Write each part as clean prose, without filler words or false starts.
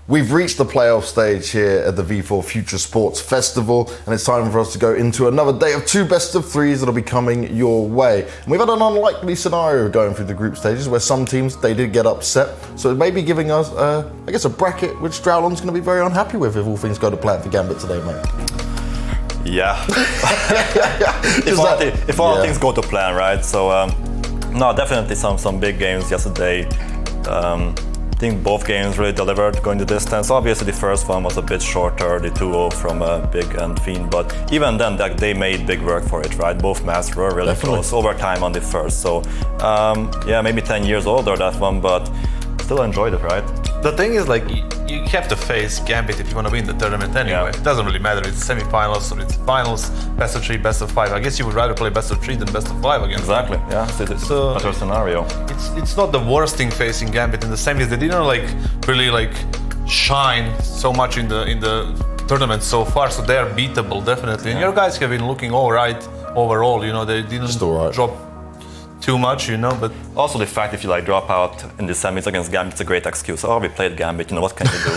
We've reached the playoff stage here at the V4 Future Sports Festival, and it's time for us to go into another day of 2 best-of-3s that'll be coming your way. And we've had an unlikely scenario going through the group stages where some teams, they did get upset. So it may be giving us, I guess, a bracket which Drowlon's going to be very unhappy with if all things go to plan for Gambit today, mate. Yeah. if all things go to plan, right? So, no, definitely some big games yesterday. I think both games really delivered going the distance. Obviously, the first one was a bit shorter, the 2-0 from Big and Fiend, but even then, they made big work for it, right? Both maps were really close, overtime on the first. So, yeah, maybe 10 years older, that one, but still enjoyed it, right? The thing is, like, you have to face Gambit if you want to win the tournament anyway. Yeah. It doesn't really matter. It's semi-finals or it's finals, best of 3, best of 5. I guess you would rather play best of 3 than best of 5 against Exactly, yeah. It's a better scenario. It's not the worst thing facing Gambit in the semis. They didn't really shine so much in the tournament so far, so they are beatable definitely. And your guys have been looking all right overall. You know, they didn't drop too much, you know, but also the fact if you drop out in the semis against Gambit, it's a great excuse. Oh, we played Gambit, you know, what can you do?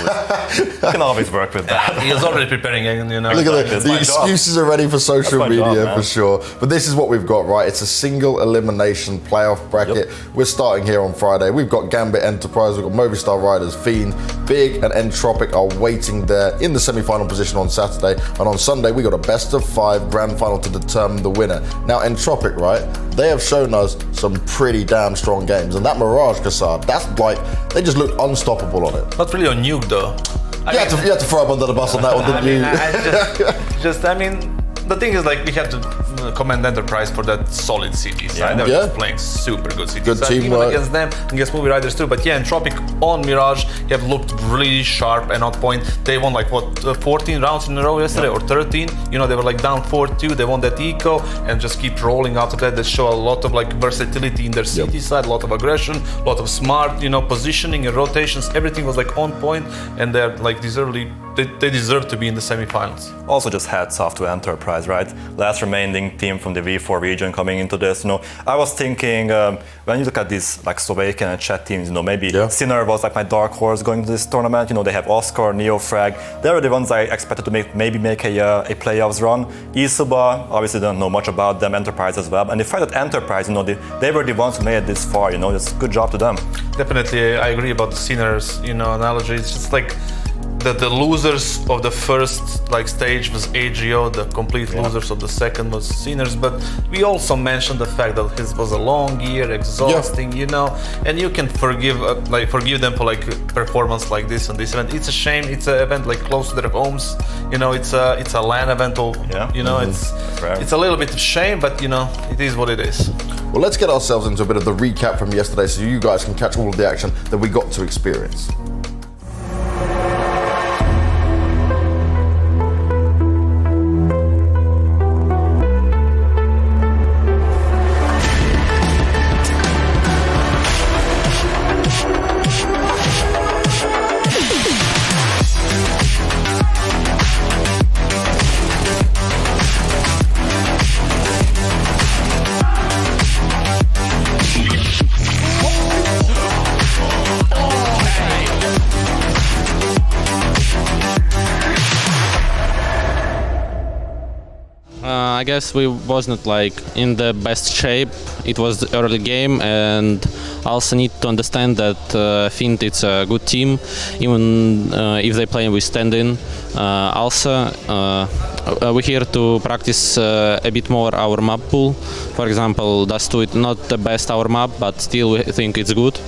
You can always work with that. He's already preparing, you know. Look at the excuses are ready for social media for sure. But this is what we've got, right? It's a single elimination playoff bracket. Yep. We're starting here on Friday. We've got Gambit Enterprise, we've got Movistar Riders, Fiend, Big and Entropic are waiting there in the semi-final position on Saturday. And on Sunday, we got a best of 5 grand final to determine the winner. Now, Entropic, right? They have shown us some pretty damn strong games, and that Mirage Cassard, that's they just looked unstoppable on it. Not really on Nuke though. You had to throw up under the bus on that one, didn't you? I mean, the thing is, we have to commend Enterprise for that solid city side. They were just playing super good city good side. Teamwork. Even against them, against Movie Riders too. But yeah, Entropic on Mirage have looked really sharp and on point. They won 14 rounds in a row yesterday, or 13. You know, they were down 4-2. They won that eco and just keep rolling after that. They show a lot of versatility in their city side, a lot of aggression, a lot of smart, positioning and rotations. Everything was on point, and they're they deserve to be in the semifinals. Also, just hats off to Enterprise, right? Last remaining team from the V4 region coming into this. I was thinking when you look at these Slovakian and Czech teams, maybe Sinner was my dark horse going to this tournament. They have Oscar, Neofrag. They were the ones I expected to maybe make a playoffs run. Isuba, obviously don't know much about them. Enterprise as well. And the fact that Enterprise, they were the ones who made it this far. It's a good job to them. Definitely, I agree about the Sinners, analogy. It's just the losers of the first stage was AGO, the complete losers of the second was Sinners, but we also mentioned the fact that this was a long year, exhausting, and you can forgive them for performance like this on this event. It's a shame. It's an event close to their homes. It's a LAN event. It's a little bit of shame, but it is what it is. Well, let's get ourselves into a bit of the recap from yesterday, so you guys can catch all of the action that we got to experience. I guess we was not in the best shape. It was the early game, and also need to understand that Fiend it's a good team, even if they play with stand-in. We're here to practice a bit more our map pool. For example, Dust 2 is not the best our map, but still we think it's good.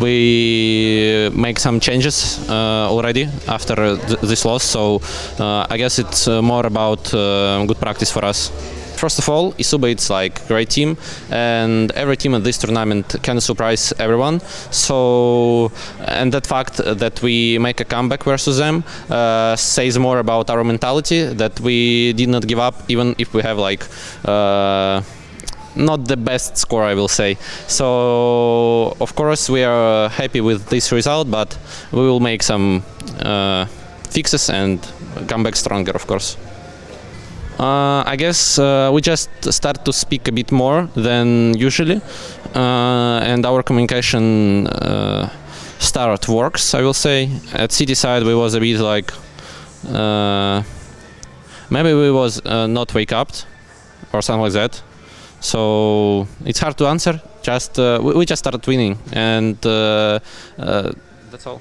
We make some changes already after this loss, so I guess it's more about good practice for us. First of all, Isuba it's great team, and every team in this tournament can surprise everyone. So, and that fact that we make a comeback versus them says more about our mentality, that we did not give up, even if we have not the best score, I will say. So, of course, we are happy with this result, but we will make some fixes and come back stronger, of course. I guess we just start to speak a bit more than usually, and our communication start works, I will say. At City side, we was a bit like maybe we was not wake up or something like that. So it's hard to answer. Just we just started winning, and that's all.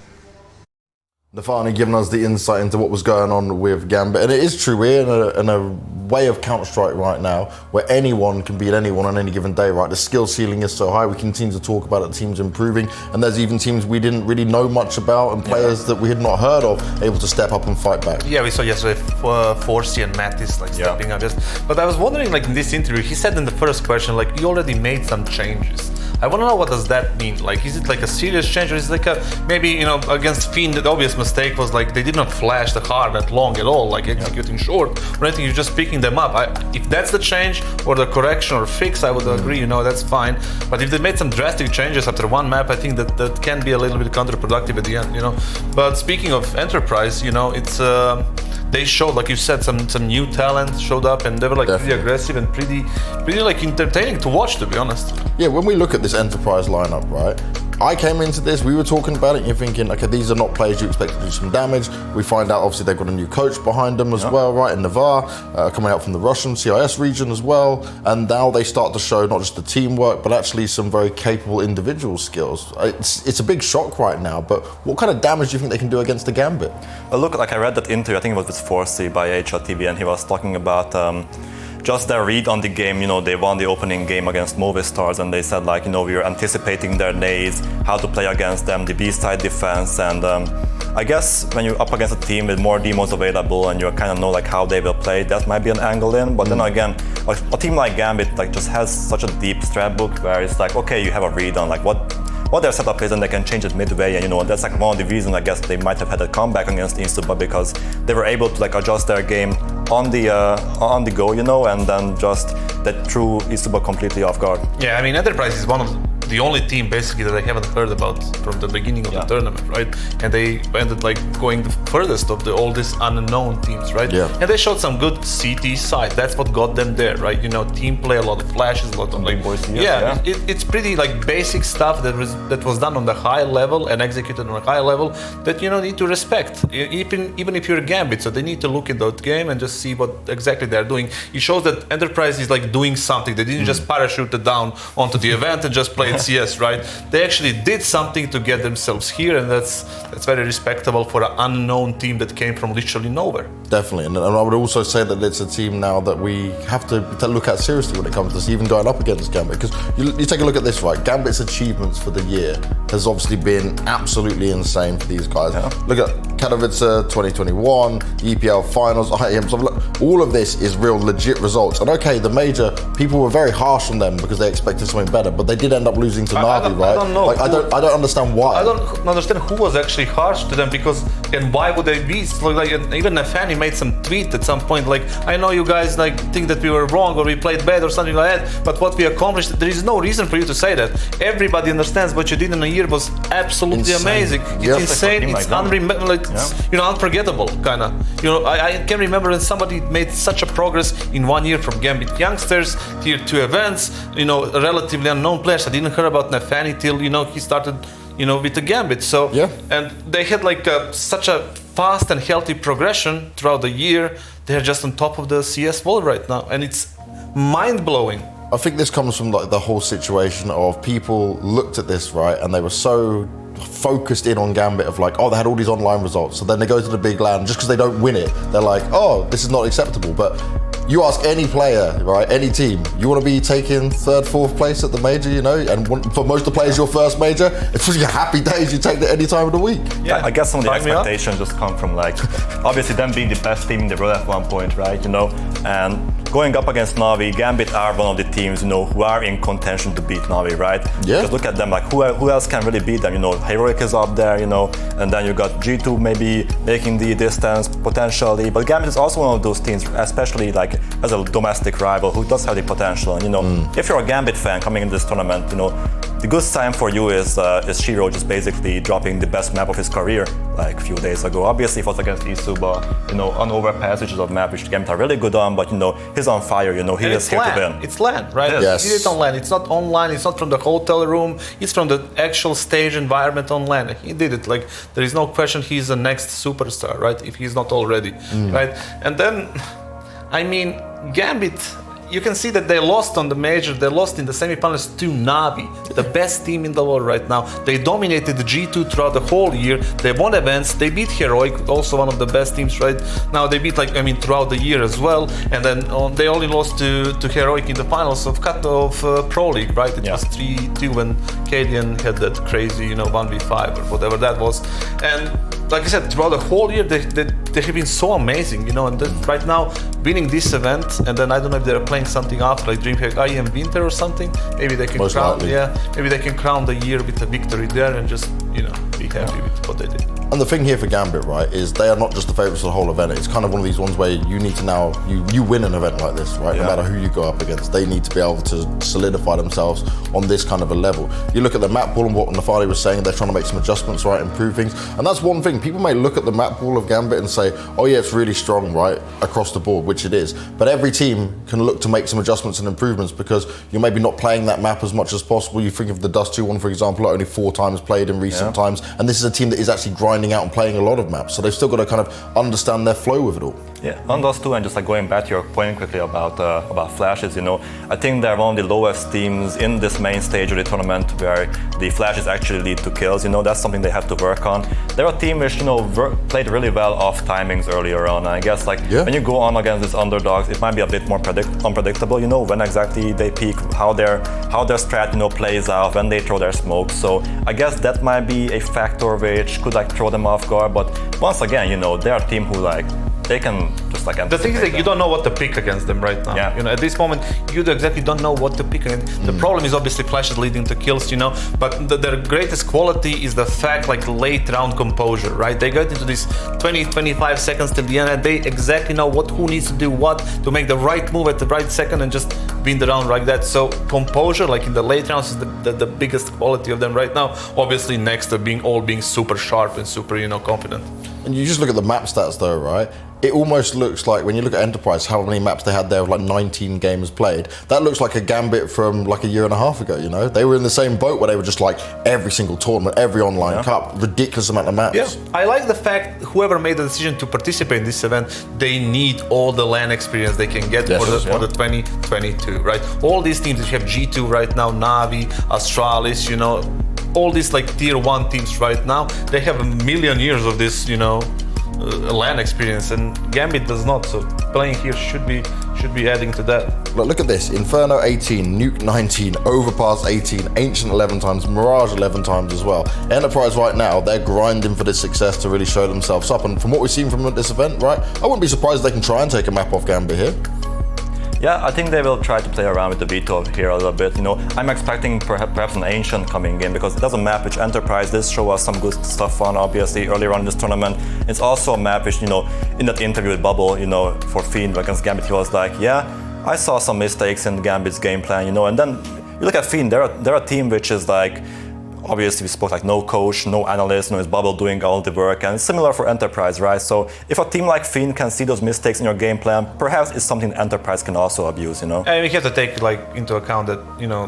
Nefani giving us the insight into what was going on with Gambit. And it is true, we're in a way of Counter-Strike right now where anyone can beat anyone on any given day, right? The skill ceiling is so high. We continue to talk about it, teams improving. And there's even teams we didn't really know much about and players that we had not heard of able to step up and fight back. Yeah, we saw yesterday Forsey and Mattis like stepping up. But I was wondering, like in this interview, he said in the first question, like, you already made some changes. I want to know, what does that mean? Like, is it like a serious change, or is it like a, maybe, you know, against Fiend, the obvious mistake was like they did not flash the card that long at all, like executing short or anything, you're just picking them up. If that's the change or the correction or fix, I would agree, you know, that's fine. But if they made some drastic changes after one map, I think that can be a little bit counterproductive at the end, you know. But speaking of Enterprise, you know, it's they showed, like you said, some new talent showed up, and they were like pretty aggressive and pretty like entertaining to watch, to be honest. Yeah, when we look at this Enterprise lineup, right? I came into this, we were talking about it, and you're thinking, okay, these are not players you expect to do some damage. We find out, obviously, they've got a new coach behind them as well, right? In Navarre, coming out from the Russian CIS region as well. And now they start to show not just the teamwork, but actually some very capable individual skills. It's a big shock right now, but what kind of damage do you think they can do against the Gambit? Well, look, like I read that interview, I think it was with Forsey by HLTV, and he was talking about just their read on the game. You know, they won the opening game against Movistars, and they said, like, you know, we were anticipating their nades, how to play against them, the B-side defense, and I guess when you're up against a team with more demos available and you kind of know like how they will play, that might be an angle in. But then again, a team like Gambit like just has such a deep strat book where it's like, okay, you have a read on like what their setup is, and they can change it midway, and you know that's like one of the reasons I guess they might have had a comeback against Insuba, because they were able to like adjust their game on the go, you know, and then just that threw Insuba completely off guard. Yeah, I mean, Enterprise is one of the only team basically that I haven't heard about from the beginning of the tournament, right? And they ended like going the furthest of all these unknown teams, right? Yeah. And they showed some good CT side. That's what got them there, right? You know, team play, a lot of flashes, a lot of like, it's pretty like basic stuff that was done on the high level and executed on a high level that, you know, need to respect. Even if you're a Gambit, so they need to look at that game and just see what exactly they're doing. It shows that Enterprise is like doing something. They didn't just parachute it down onto the event and just play it CS, right? They actually did something to get themselves here, and that's very respectable for an unknown team that came from literally nowhere. Definitely, and I would also say that it's a team now that we have to look at seriously when it comes to this, even going up against Gambit. Because you take a look at this, right? Gambit's achievements for the year has obviously been absolutely insane for these guys. Yeah. Look at Katowice 2021, the EPL finals, IEM. So look, all of this is real legit results. And okay, the major, people were very harsh on them because they expected something better, but they did end up losing to Na'Vi, right? I don't know. Like, I don't understand why. I don't understand who was actually harsh to them, because, and why would they be? So like, even Nefani made some tweet at some point, like, I know you guys like think that we were wrong or we played bad or something like that, but what we accomplished, there is no reason for you to say that. Everybody understands what you did in a year was absolutely amazing. It's insane. It's you know, unforgettable, kind of. You know, I can remember when somebody made such a progress in 1 year from Gambit youngsters, tier 2 events, you know, relatively unknown players. I didn't hear about Nefani till, you know, he started, you know, with the Gambit. So, and they had like such a fast and healthy progression throughout the year. They're just on top of the CS wall right now, and it's mind-blowing. I think this comes from like the whole situation of people looked at this, right, and they were so focused in on Gambit of like, oh, they had all these online results, so then they go to the big land, just because they don't win it, they're like, oh, this is not acceptable. But you ask any player, right, any team, you want to be taking 3rd, 4th place at the major, you know, and for most of the players, your first major, it's really happy days, you take it any time of the week. Yeah, I guess some of the expectations just come from like, obviously them being the best team in the world at one point, right, you know, and going up against Na'Vi, Gambit are one of the teams, you know, who are in contention to beat Na'Vi, right? Yeah. Just look at them, like who else can really beat them, you know, Heroic is up there, you know, and then you got G2 maybe making the distance potentially, but Gambit is also one of those teams, especially like as a domestic rival who does have the potential. And, you know, if you're a Gambit fan coming into this tournament, you know, the good sign for you is Shiro just basically dropping the best map of his career like a few days ago. Obviously it was against Isuba, on overpass, which is a map which Gambit are really good on, but he's on fire, he is here to win. It's LAN, right? Yes. He did it on LAN. It's not online, it's not from the hotel room, it's from the actual stage environment on LAN. He did it. Like, there is no question he's the next superstar, right? If he's not already, right? And then, Gambit, you can see that they lost on the major, they lost in the semifinals to Navi, the best team in the world right now. They dominated the G2 throughout the whole year. They won events, they beat Heroic, also one of the best teams right now. They beat throughout the year as well. And then they only lost to Heroic in the finals of Pro League, right? It was 3-2 when Cadian had that crazy, 1v5 or whatever that was. And like I said, throughout the whole year, they have been so amazing, and right now, winning this event, and then I don't know if they're playing something after, like DreamHack IEM Winter or something. Maybe they can maybe they can crown the year with a victory there and just, be happy with what they did. And the thing here for Gambit, right, is they are not just the favourites of the whole event. It's kind of one of these ones where you need to now, you win an event like this, right? No matter who you go up against, they need to be able to solidify themselves on this kind of a level. You look at the map pool and what Nafali was saying, they're trying to make some adjustments, right, improve things. And that's one thing. People may look at the map pool of Gambit and say, oh yeah, it's really strong, right, across the board, which it is. But every team can look to make some adjustments and improvements because you're maybe not playing that map as much as possible. You think of the Dust 2 one, for example, only 4 times played in recent times. And this is a team that is actually grinding out and playing a lot of maps. So they've still got to kind of understand their flow with it all. Yeah, on those two, and just going back to your point quickly about flashes, I think they're one of the lowest teams in this main stage of the tournament where the flashes actually lead to kills. That's something they have to work on. They're a team which, played really well off timings earlier on. And I guess when you go on against these underdogs, it might be a bit more unpredictable. When exactly they peak, how their strat plays out, when they throw their smoke. So I guess that might be a factor which could throw them off guard. But once again, they're a team who they can just the thing is that you don't know what to pick against them right now. At this moment you exactly don't know what to pick. And the problem is obviously flashes leading to kills, but their greatest quality is the fact late round composure, right? They get into this 20-25 seconds till the end and they exactly know who needs to do what to make the right move at the right second and just win the round like that. So composure in the late rounds is the biggest quality of them right now, obviously next to being super sharp and super confident. And you just look at the map stats though, right? It almost looks like, when you look at Enterprise, how many maps they had there of 19 games played. That looks like a Gambit from a year and a half ago, They were in the same boat where they were just every single tournament, every online cup, ridiculous amount of maps. Yeah, I like the fact whoever made the decision to participate in this event, they need all the LAN experience they can get for the 2022, right? All these teams that have G2 right now, Navi, Astralis, all these tier 1 teams right now, they have a million years of this, LAN experience, and Gambit does not. So playing here should be adding to that. Look at this: Inferno 18, Nuke 19, Overpass 18, Ancient 11 times, Mirage 11 times as well. Enterprise right now, they're grinding for this success to really show themselves up. And from what we've seen from this event, right, I wouldn't be surprised if they can try and take a map off Gambit here. Yeah, I think they will try to play around with the veto here a little bit. I'm expecting perhaps an Ancient coming in because it does a map which Enterprise did show us some good stuff on, obviously, earlier on in this tournament. It's also a map which, in that interview with Bubble, for Fiend against Gambit, he was like, yeah, I saw some mistakes in Gambit's game plan, and then you look at Fiend, they're a team which is obviously we spoke no coach, no analyst, it's Bubble doing all the work, and it's similar for Enterprise, right? So if a team like Fiend can see those mistakes in your game plan, perhaps it's something Enterprise can also abuse, And we have to take into account that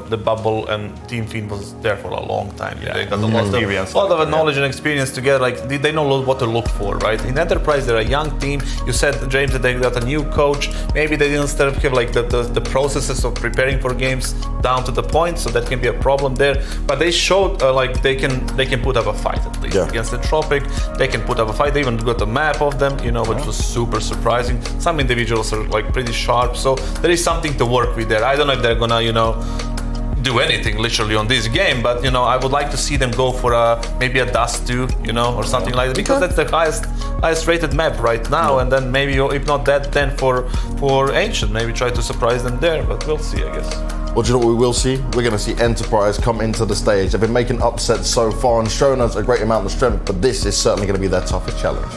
the Bubble and Team Fiend was there for a long time. They got a lot of knowledge and experience together. They know what to look for, right? In Enterprise, they're a young team. You said, James, that they got a new coach. Maybe they didn't have the processes of preparing for games down to the point, so that can be a problem there. But they showed they can put up a fight at least against Entropic. They can put up a fight. They even got a map of them, which was super surprising. Some individuals are pretty sharp, so there is something to work with there. I don't know if they're gonna do anything literally on this game, but I would like to see them go for maybe a Dust 2, or something like that, because that's the highest rated map right now. And then maybe if not that, then for Ancient, maybe try to surprise them there. But we'll see, I guess. Well, do you know what we will see? We're going to see Enterprise come into the stage. They've been making upsets so far and shown us a great amount of strength, but this is certainly going to be their toughest challenge.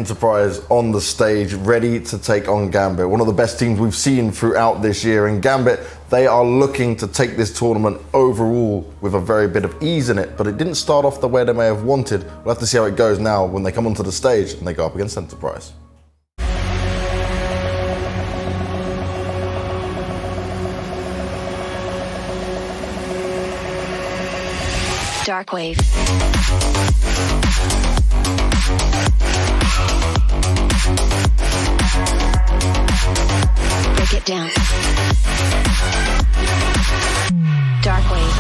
Enterprise on the stage, ready to take on Gambit, one of the best teams we've seen throughout this year. And Gambit, they are looking to take this tournament overall with a very bit of ease in it, but it didn't start off the way they may have wanted. We'll have to see how it goes now when they come onto the stage and they go up against Enterprise. Dark Wave. Break it down. Dark Wave.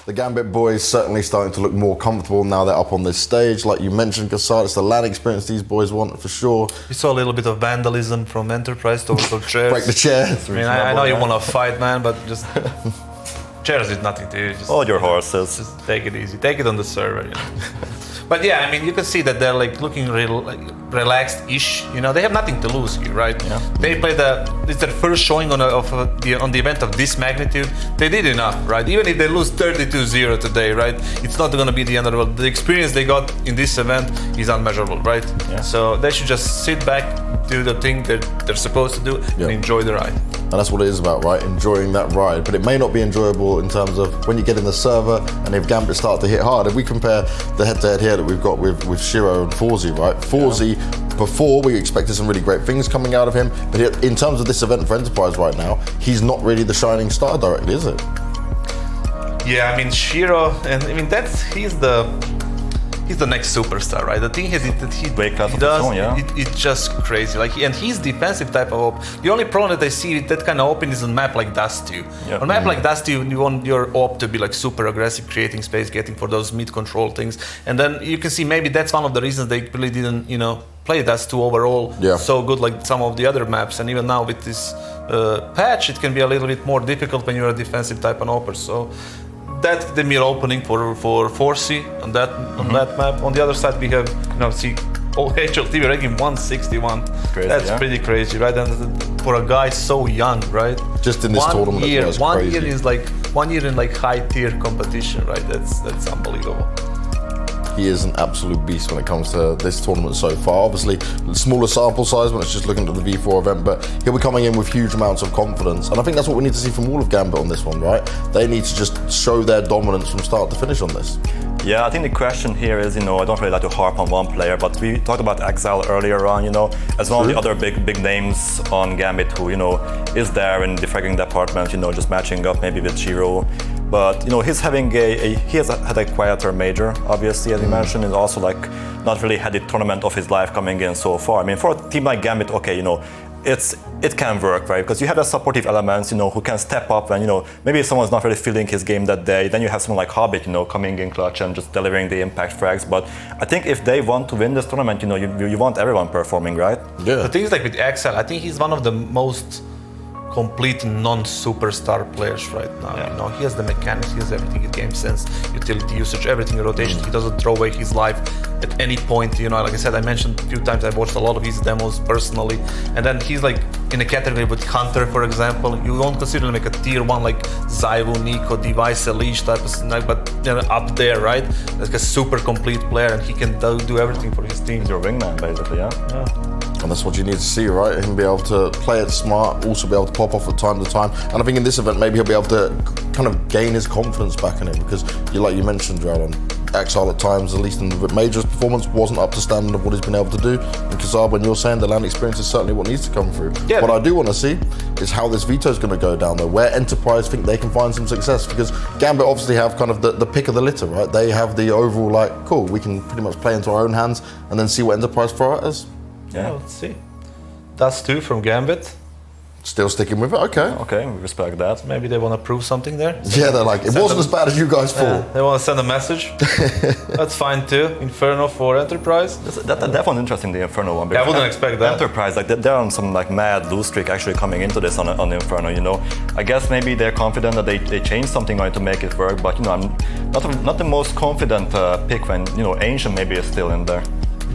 The Gambit boys certainly starting to look more comfortable now they're up on this stage. Like you mentioned, Kassar, it's the LAN experience these boys want for sure. We saw a little bit of vandalism from Enterprise towards the chairs. Break the chairs. I mean, I know you want to fight, man, but just chairs did nothing to you. Just, Hold your horses. Just take it easy. Take it on the server. You know? But yeah, I mean, you can see that they're like looking real, like relaxed-ish. You know, they have nothing to lose here, right? Yeah. They played it's their first showing on the event of this magnitude. They did enough, right? Even if they lose 32-0 today, right? It's not going to be the end of the world. The experience they got in this event is unmeasurable, right? Yeah. So they should just sit back, do the thing that they're supposed to do, and enjoy the ride. And that's what it is about, right? Enjoying that ride. But it may not be enjoyable in terms of when you get in the server and if Gambit start to hit hard. If we compare the head-to-head here that we've got with Shiro and Forzy, right? Forzy, before we expected some really great things coming out of him, but in terms of this event for Enterprise right now, he's not really the shining star directly, is it? Yeah, I mean Shiro, and I mean he's the next superstar, right? The thing is that he does, it's just crazy. Like, and he's defensive type of op. The only problem that I see with that kind of open is on map like Dust 2. On map like Dust 2, you want your op to be like super aggressive, creating space, getting for those mid control things. And then you can see maybe that's one of the reasons they really didn't, play Dust 2 overall so good like some of the other maps. And even now with this patch, it can be a little bit more difficult when you're a defensive type of opper. So that's the mere opening for Forzy on that map. On the other side, we have see HLTV ranking 161. Crazy, that's pretty crazy, right? And for a guy so young, right? Just in this tournament, one year in like high tier competition, right? That's unbelievable. He is an absolute beast when it comes to this tournament so far. Obviously, smaller sample size when it's just looking at the V4 event, but he'll be coming in with huge amounts of confidence. And I think that's what we need to see from all of Gambit on this one, right? They need to just show their dominance from start to finish on this. Yeah, I think the question here is, I don't really like to harp on one player, but we talked about Exile earlier on, as one of the other big names on Gambit who, is there in the fragging department, just matching up maybe with Shiro. But he's having he has had a quieter major, obviously, as you mentioned, and also like not really had the tournament of his life coming in so far. I mean, for a team like Gambit, okay, it can work, right? Because you have the supportive elements, who can step up and maybe if someone's not really feeling his game that day, then you have someone like Hobbit, coming in clutch and just delivering the impact frags. But I think if they want to win this tournament, you want everyone performing, right? Yeah. The thing is like with Exile, I think he's one of the most complete non-superstar players right now. He has the mechanics, he has everything, his game sense, utility usage, everything in rotation. He doesn't throw away his life at any point. Like I said, I mentioned a few times, I watched a lot of his demos personally, and then he's like in a category with Hunter, for example. You won't consider him like a tier 1 like Zyvu, Nico, Device, Elish type of thing, but up there, right? Like a super complete player, and he can do everything for his team. He's your wingman, basically, yeah. And that's what you need to see, right? Him be able to play it smart, also be able to pop off from time to time. And I think in this event, maybe he'll be able to kind of gain his confidence back in it, because like you mentioned, Gerald, Exile at times, at least in the majors performance, wasn't up to standard of what he's been able to do. And Kassar, when you're saying the LAN experience is certainly what needs to come through. Yeah. What I do want to see is how this veto is going to go down there, where Enterprise think they can find some success, because Gambit obviously have kind of the pick of the litter, right? They have the overall like, cool, we can pretty much play into our own hands and then see what Enterprise throw at us. Yeah, let's see. That's 2 from Gambit. Still sticking with it, okay. Okay, we respect that. Maybe they want to prove something there. Yeah, they're like, it wasn't as bad as you guys thought. They want to send a message. That's fine too. Inferno for Enterprise. That one's interesting, the Inferno one. Yeah, I wouldn't expect that. Enterprise, like they're on some like mad lose streak actually coming into this on Inferno. You know, I guess maybe they're confident that they changed something going to make it work. But you know, I'm not the most confident pick when Ancient maybe is still in there.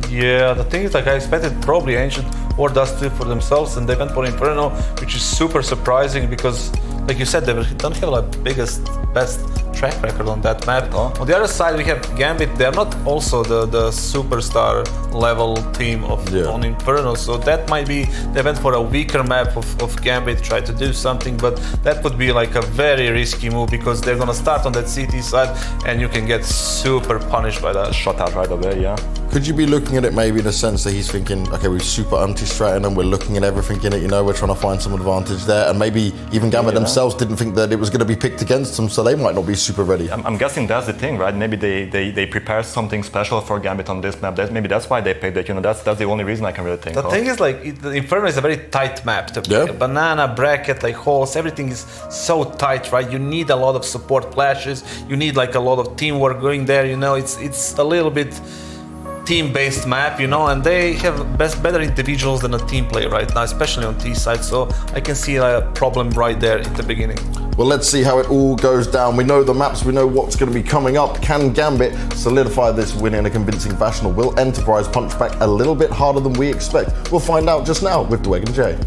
Yeah, the thing is, like, I expected probably Ancient or Dust 2 for themselves, and they went for Inferno, which is super surprising because, like you said, they don't have like best track record on that map. On the other side, we have Gambit. They're not also the superstar level team on Inferno, so that might be they went for a weaker map of Gambit, try to do something, but that would be like a very risky move because they're gonna start on that CT side, and you can get super punished by that. Shot out right away, yeah. Could you be looking at it maybe in the sense that he's thinking, okay, we're super anti-stratting and we're looking at everything in it, we're trying to find some advantage there, and maybe even Gambit themselves didn't think that it was going to be picked against them, so they might not be super ready. I'm guessing that's the thing, right? Maybe they prepared something special for Gambit on this map. Maybe that's why they picked it. That's the only reason I can really think of. The thing is, like, the Inferno is a very tight map to play. A banana, bracket, like holes, everything is so tight, right? You need a lot of support flashes. You need like a lot of teamwork going there. It's a little bit team-based map, and they have better individuals than a team play right now, especially on T side. So I can see a problem right there in the beginning. Well, let's see how it all goes down. We know the maps, we know what's going to be coming up. Can Gambit solidify this win in a convincing fashion, or will Enterprise punch back a little bit harder than we expect? We'll find out just now with Dweg and Jay.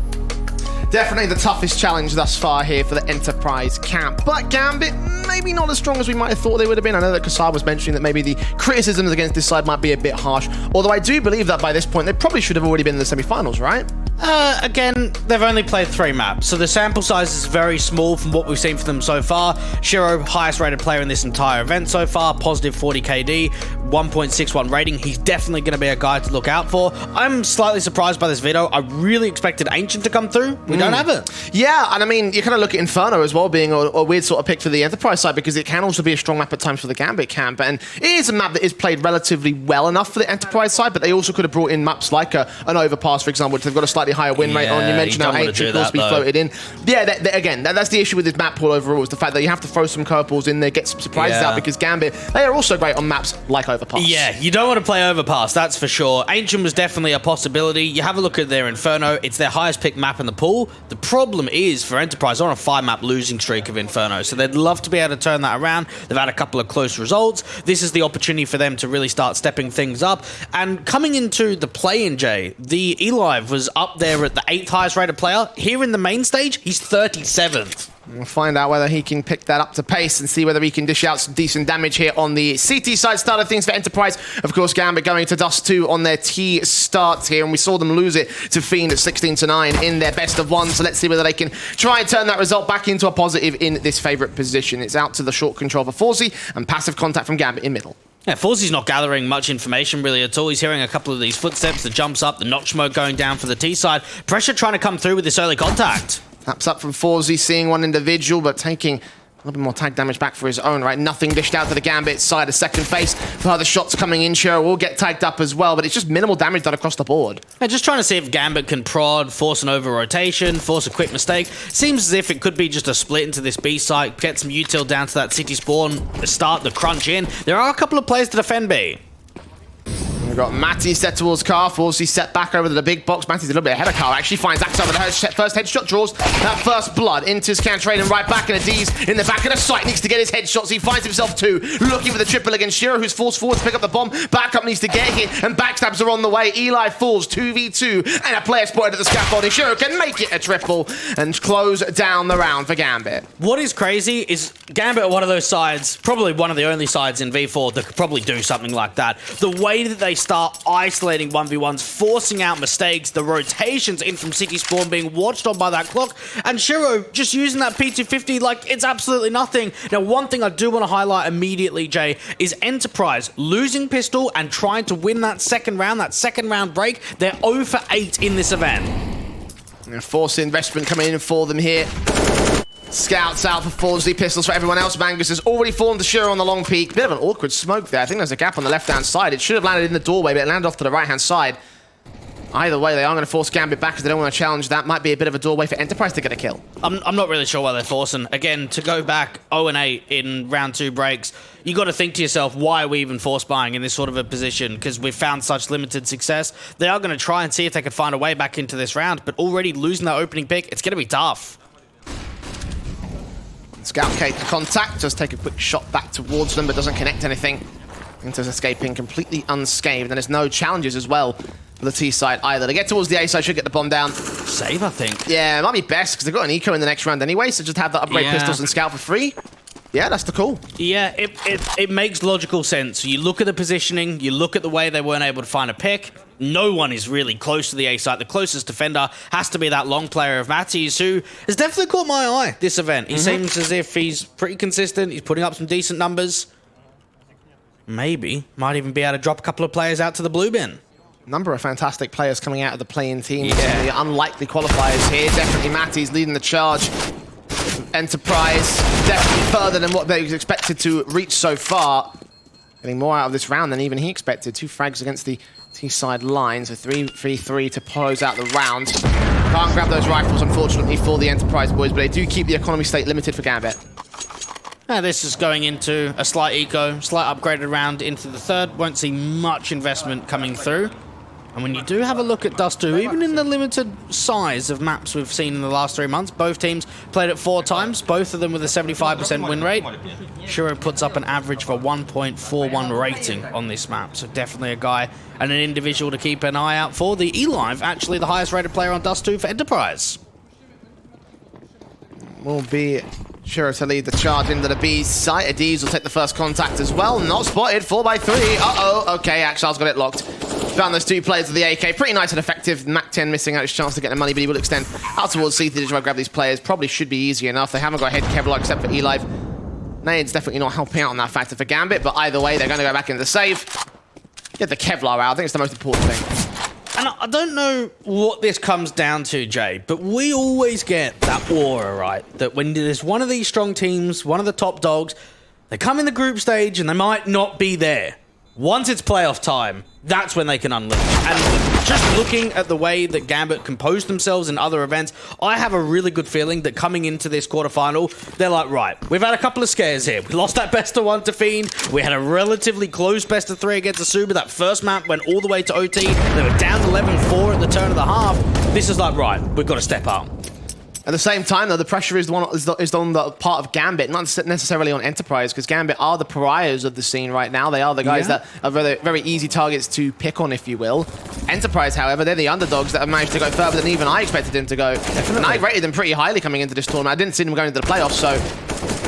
Definitely the toughest challenge thus far here for the Enterprise camp. But Gambit, maybe not as strong as we might have thought they would have been. I know that Kassar was mentioning that maybe the criticisms against this side might be a bit harsh. Although I do believe that by this point, they probably should have already been in the semi-finals, right? Again, they've only played 3 maps, so the sample size is very small from what we've seen from them so far. Shiro, highest rated player in this entire event so far, positive 40 KD, 1.61 rating. He's definitely going to be a guy to look out for. I'm slightly surprised by this veto. I really expected Ancient to come through. We don't have it. Yeah, and I mean, you kind of look at Inferno as well being a weird sort of pick for the Enterprise side because it can also be a strong map at times for the Gambit camp, and it is a map that is played relatively well enough for the Enterprise side, but they also could have brought in maps like an Overpass, for example, which they've got a slightly higher win rate on. You mentioned how Ancient could also be floated in. Yeah, again, that's the issue with this map pool overall, is the fact that you have to throw some curveballs in there, get some surprises out, because Gambit, they are also great on maps like Overpass. Yeah, you don't want to play Overpass, that's for sure. Ancient was definitely a possibility. You have a look at their Inferno, it's their highest picked map in the pool. The problem is, for Enterprise, they're on a 5-map losing streak of Inferno, so they'd love to be able to turn that around. They've had a couple of close results. This is the opportunity for them to really start stepping things up. And coming into the play-in, Jay, the Elive was up there at the 8th highest rated player. Here in the main stage, he's 37th. We'll find out whether he can pick that up to pace and see whether he can dish out some decent damage here on the CT side start of things for Enterprise. Of course, Gambit going to Dust 2 on their T start here, and we saw them lose it to Fiend at 16-9 in their best of 1. So let's see whether they can try and turn that result back into a positive in this favourite position. It's out to the short control for Forzy and passive contact from Gambit in middle. Yeah, Forzy's not gathering much information really at all. He's hearing a couple of these footsteps, the jumps up, the notch smoke going down for the T side. Pressure trying to come through with this early contact. Taps up from Forzy, seeing one individual, but taking a little bit more tag damage back for his own, right? Nothing dished out to the Gambit side. A second phase for other shots coming in. Shiro will get tagged up as well, but it's just minimal damage done across the board. Yeah, just trying to see if Gambit can prod, force an over-rotation, force a quick mistake. Seems as if it could be just a split into this B site, get some util down to that city spawn, start the crunch in. There are a couple of players to defend B. We've got Matty set towards Car, Forzy set back over to the big box. Matty's a little bit ahead of Car, actually finds Axe over the first headshot, draws that first blood into his Cantrade and right back in a D's in the back of the site, needs to get his headshots. He finds himself 2, looking for the triple against Shiro, who's forced forward to pick up the bomb. Backup needs to get hit, and backstabs are on the way. Eli falls 2v2, and a player spotted at the scaffolding. Shiro can make it a triple and close down the round for Gambit. What is crazy is Gambit are one of those sides, probably one of the only sides in V4 that could probably do something like that. The way that they start isolating 1v1s, forcing out mistakes, the rotations in from City Spawn being watched on by that clock, and Shiro just using that P250 like it's absolutely nothing. Now, one thing I do want to highlight immediately, Jay, is Enterprise losing pistol and trying to win that second round break. They're 0 for 8 in this event. And force investment coming in for them here. Scouts out for Forzy, pistols for everyone else. Mangus has already fallen to Shiro on the long peak. Bit of an awkward smoke there. I think there's a gap on the left-hand side. It should have landed in the doorway, but it landed off to the right-hand side. Either way, they are going to force Gambit back because they don't want to challenge. That might be a bit of a doorway for Enterprise to get a kill. I'm not really sure why they're forcing. Again, to go back 0-8 in round 2 breaks, you got to think to yourself, why are we even force buying in this sort of a position? Because we've found such limited success. They are going to try and see if they can find a way back into this round, but already losing that opening pick, it's going to be tough. Scout K to contact, just take a quick shot back towards them, but doesn't connect anything. Into's escaping completely unscathed, and there's no challenges as well for the T side either. They get towards the A side, should get the bomb down. Save, I think. Yeah, it might be best because they've got an eco in the next round anyway, so just have the upgrade pistols and scout for free. Yeah, that's the call. Yeah, it makes logical sense. You look at the positioning, you look at the way they weren't able to find a pick. No one is really close to the A site. The closest defender has to be that long player of Matty's, who has definitely caught my eye this event. He seems as if he's pretty consistent. He's putting up some decent numbers. Maybe might even be able to drop a couple of players out to the blue bin. Number of fantastic players coming out of the play-in team. Yeah. The unlikely qualifiers here. Definitely Matty's leading the charge. Enterprise definitely further than what they expected to reach so far. Getting more out of this round than even he expected. 2 frags against the T-side line, so 3-3-3 to close out the round. Can't grab those rifles, unfortunately, for the Enterprise boys, but they do keep the economy state limited for Gambit. This is going into a slight eco, slight upgraded round into the third. Won't see much investment coming through. And when you do have a look at Dust 2, even in the limited size of maps we've seen in the last 3 months, both teams played it 4 times, both of them with a 75% win rate. Shuro puts up an average of a 1.41 rating on this map, so definitely a guy and an individual to keep an eye out for. The eLive, actually the highest rated player on Dust 2 for Enterprise. Will be Shuro to lead the charge into the B site. Adiz will take the first contact as well. Not spotted, 4x3. Uh-oh, okay, Akshal's got it locked. Found those 2 players with the AK. Pretty nice and effective. Mac 10 missing out his chance to get the money, but he will extend out towards CT to try to grab these players. Probably should be easy enough. They haven't got a head Kevlar except for eLive. Nade's definitely not helping out on that factor for Gambit, but either way, they're going to go back into the save. Get the Kevlar out. I think it's the most important thing. And I don't know what this comes down to, Jay, but we always get that aura, right? That when there's one of these strong teams, one of the top dogs, they come in the group stage and they might not be there. Once it's playoff time, that's when they can unleash. And just looking at the way that Gambit composed themselves in other events, I have a really good feeling that coming into this quarterfinal, they're like, right, we've had a couple of scares here. We lost that best of 1 to Fiend. We had a relatively close best of 3 against Asuba. That first map went all the way to OT. They were down 11-4 at the turn of the half. This is like, right, we've got to step up. At the same time, though, the pressure is on the part of Gambit, not necessarily on Enterprise, because Gambit are the pariahs of the scene right now. They are the guys that are very, very easy targets to pick on, if you will. Enterprise, however, they're the underdogs that have managed to go further than even I expected them to go. Definitely. And I rated them pretty highly coming into this tournament. I didn't see them going into the playoffs, so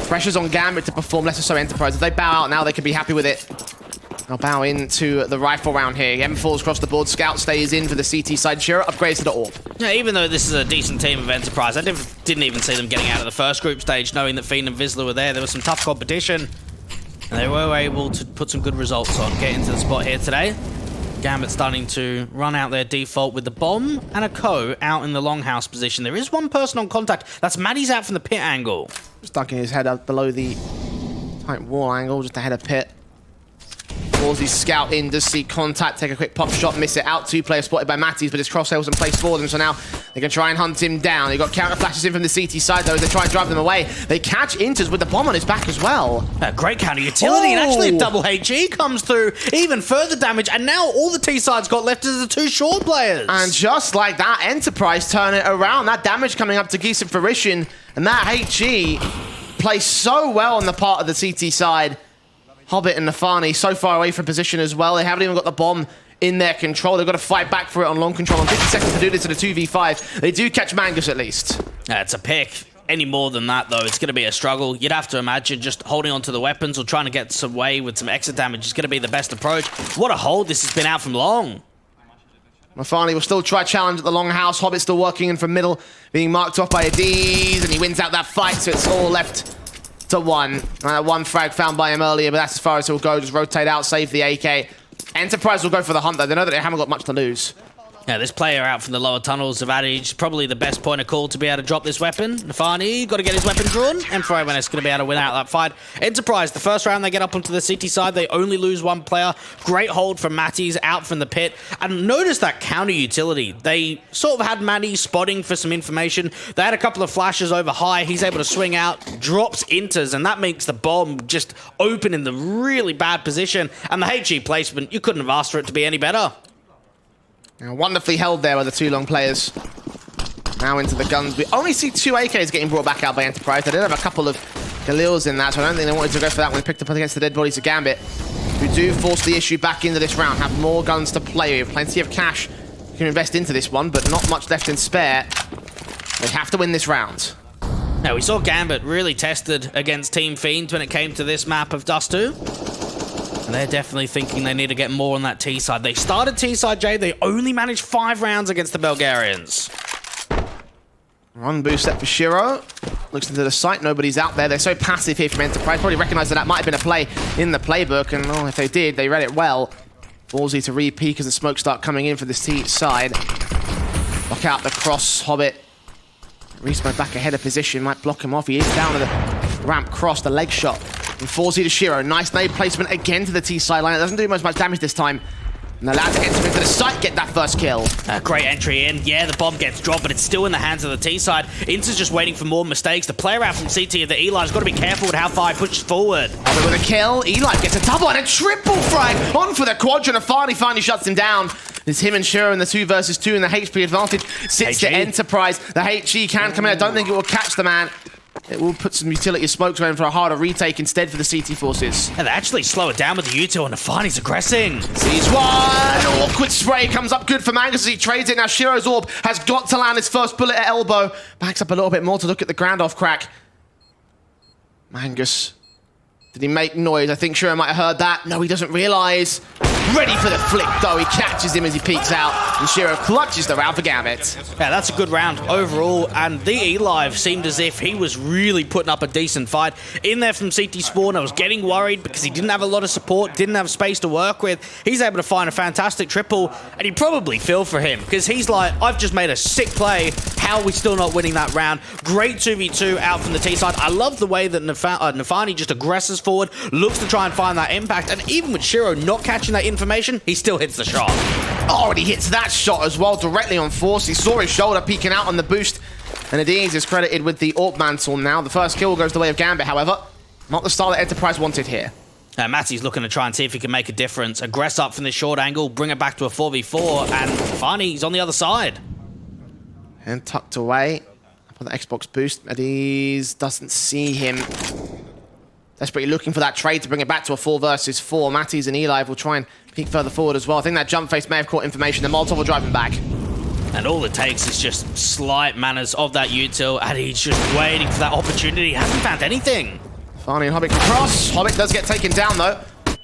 pressure's on Gambit to perform, less so Enterprise. If they bow out now, they can be happy with it. I'll bow into the rifle round here. M4's across the board. Scout stays in for the CT side. Shiro upgrades to the AWP. Yeah, even though this is a decent team of Enterprise, I didn't even see them getting out of the first group stage, knowing that Fiend and Vizsla were there. There was some tough competition, and they were able to put some good results on, get into the spot here today. Gambit starting to run out their default with the bomb and a co out in the longhouse position. There is one person on contact. That's Maddie's out from the pit angle. Just ducking his head up below the tight wall angle, just ahead of pit. Ballsy scout in, does see contact, take a quick pop shot, miss it out. 2 players spotted by Matty's, but his crosshair was in place for them, so now they can try and hunt him down. They got counter flashes in from the CT side, though, as they try and drive them away. They catch Inters with the bomb on his back as well. Great counter utility, and actually a double HE comes through, even further damage, and now all the T-side's got left is the 2 short players. And just like that, Enterprise turn it around. That damage coming up to Geese and Fruition, and that HE plays so well on the part of the CT side. Hobbit and Nafani so far away from position as well. They haven't even got the bomb in their control. They've got to fight back for it on long control. On 50 seconds to do this in a 2v5. They do catch Mangus at least. It's a pick. Any more than that, though, it's going to be a struggle. You'd have to imagine just holding onto the weapons or trying to get some way with some exit damage is going to be the best approach. What a hold. This has been out from long. Nafani will still try challenge at the long house. Hobbit still working in from middle, being marked off by Adiz, and he wins out that fight, so it's all left to 1. One frag found by him earlier, but that's as far as he'll go. Just rotate out, save the AK. Enterprise will go for the hunt, though. They know that they haven't got much to lose. Yeah, this player out from the lower tunnels of Adage, probably the best point of call to be able to drop this weapon. Nafani got to get his weapon drawn, and Frowen's going to be able to win out that fight. Enterprise, the first round they get up onto the CT side, they only lose one player. Great hold from Matty's out from the pit. And notice that counter utility. They sort of had Matty spotting for some information. They had a couple of flashes over high. He's able to swing out, drops inters, and that makes the bomb just open in the really bad position. And the HE placement, you couldn't have asked for it to be any better. Now, wonderfully held there by the two long players. Now into the guns. We only see 2 AKs getting brought back out by Enterprise. They did have a couple of Galils in that, so I don't think they wanted to go for that one. Picked up against the dead bodies of Gambit, who do force the issue back into this round. Have more guns to play with. Plenty of cash you can invest into this one, but not much left in spare. They have to win this round. Now, we saw Gambit really tested against Team Fiend when it came to this map of Dust 2. And they're definitely thinking they need to get more on that T side. They started T side, Jay. They only managed 5 rounds against the Bulgarians. Run boost set for Shiro. Looks into the site. Nobody's out there. They're so passive here from Enterprise. Probably recognized that might have been a play in the playbook. And if they did, they read it well. Ballsy to re-peek as the smoke start coming in for this T side. Lock out the cross. Hobbit. Respawn back ahead of position. Might block him off. He is down to the ramp cross. The leg shot. And 4Z to Shiro. Nice nade placement again to the T sideline. It doesn't do much damage this time. And allowed to enter into the site, get that first kill. Great entry in. Yeah, the bomb gets dropped, but it's still in the hands of the T side. Inter's just waiting for more mistakes. The player out from CT of the Eli's got to be careful with how far he pushes forward. With a kill, Eli gets a double and a triple frag on for the quadrant. And finally shuts him down. It's him and Shiro in the 2 versus 2, and the HP advantage sits to Enterprise. The HE can come in. I don't think it will catch the man. It will put some utility smokes around for a harder retake instead for the CT forces. And they actually slow it down with the U2, and Nafani's aggressing. Sees one! Awkward spray comes up good for Mangus as he trades it. Now Shiro's orb has got to land his first bullet at elbow. Backs up a little bit more to look at the ground off crack. Mangus. Did he make noise? I think Shiro might have heard that. No, he doesn't realise. Ready for the flick, though. He catches him as he peeks out, and Shiro clutches the round for Gambit. Yeah, that's a good round overall, and the Eli seemed as if he was really putting up a decent fight. In there from CT Spawn, I was getting worried because he didn't have a lot of support, didn't have space to work with. He's able to find a fantastic triple, and you probably feel for him, because he's like, I've just made a sick play. How are we still not winning that round? Great 2v2 out from the T side. I love the way that Nafani just aggresses forward, looks to try and find that impact, and even with Shiro not catching that information, he still hits the shot. Oh, and he hits that shot as well, directly on force. He saw his shoulder peeking out on the boost, and Adiz is credited with the AWP mantle now. The first kill goes the way of Gambit, however. Not the style that Enterprise wanted here. Matty's looking to try and see if he can make a difference. Aggress up from this short angle, bring it back to a 4v4, and Fani's on the other side. And tucked away. Up on the Xbox boost. Adiz doesn't see him. Desperately looking for that trade to bring it back to a 4 versus 4. Matty's and Eli will try and peek further forward as well. I think that jump face may have caught information. The Molotov will drive him back. And all it takes is just slight manners of that util, and he's just waiting for that opportunity. He hasn't found anything. Nafani and Hobbit can cross. Hobbit does get taken down though.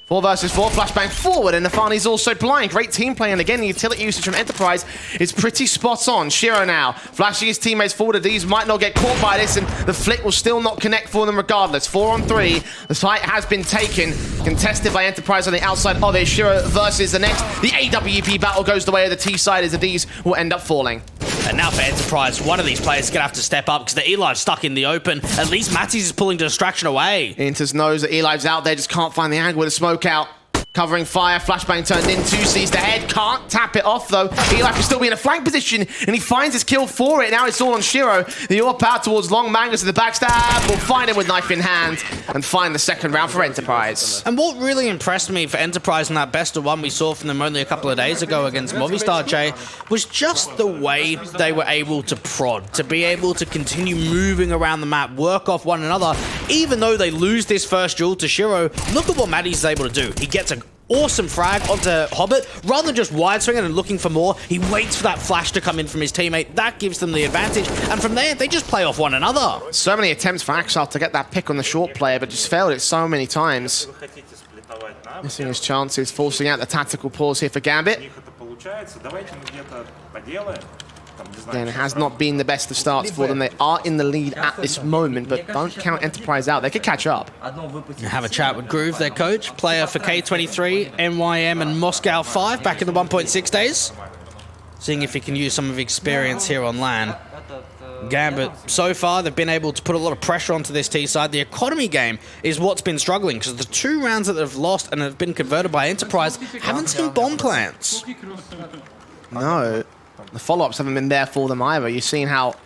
4 versus 4, flashbang forward, and Nafani's also blind. Great team play, and again, the utility usage from Enterprise is pretty spot on. Shiro now, flashing his teammates forward. These might not get caught by this, and the flick will still not connect for them regardless. 4 on 3, the site has been taken. Contested by Enterprise on the outside of it. Shiro versus the next. The AWP battle goes the way of the T side as the Ds will end up falling. And now for Enterprise, one of these players is going to have to step up because the Eli's stuck in the open. At least Matty's is pulling the distraction away. Inters knows that Eli's out there, just can't find the angle with the smoke out. Covering fire, flashbang turned in, 2 sees the head, can't tap it off though. Eli can still be in a flank position, and he finds his kill for it. Now it's all on Shiro. The AWP out towards Long Mangus to the backstab. Will find him with knife in hand, and find the second round for Enterprise. And what really impressed me for Enterprise in that best of one we saw from them only a couple of days ago against Movistar, Jay, was just the way they were able to prod, to be able to continue moving around the map, work off one another. Even though they lose this first duel to Shiro, look at what Matty's is able to do. He gets an awesome frag onto Hobbit. Rather than just wide swinging and looking for more, he waits for that flash to come in from his teammate. That gives them the advantage. And from there, they just play off one another. So many attempts for Axel to get that pick on the short player, but just failed it so many times. Missing his chances, forcing out the tactical pause here for Gambit. Again, it has not been the best of starts for them. They are in the lead at this moment, but don't count Enterprise out. They could catch up. Have a chat with Groove, their coach, player for K23, NYM, and Moscow 5 back in the 1.6 days. seeing if he can use some of his experience here on LAN. Gambit, so far, they've been able to put a lot of pressure onto this T side. The economy game is what's been struggling, because the 2 rounds that they've lost and have been converted by Enterprise haven't seen bomb plants. No, the follow-ups haven't been there for them either. You've seen how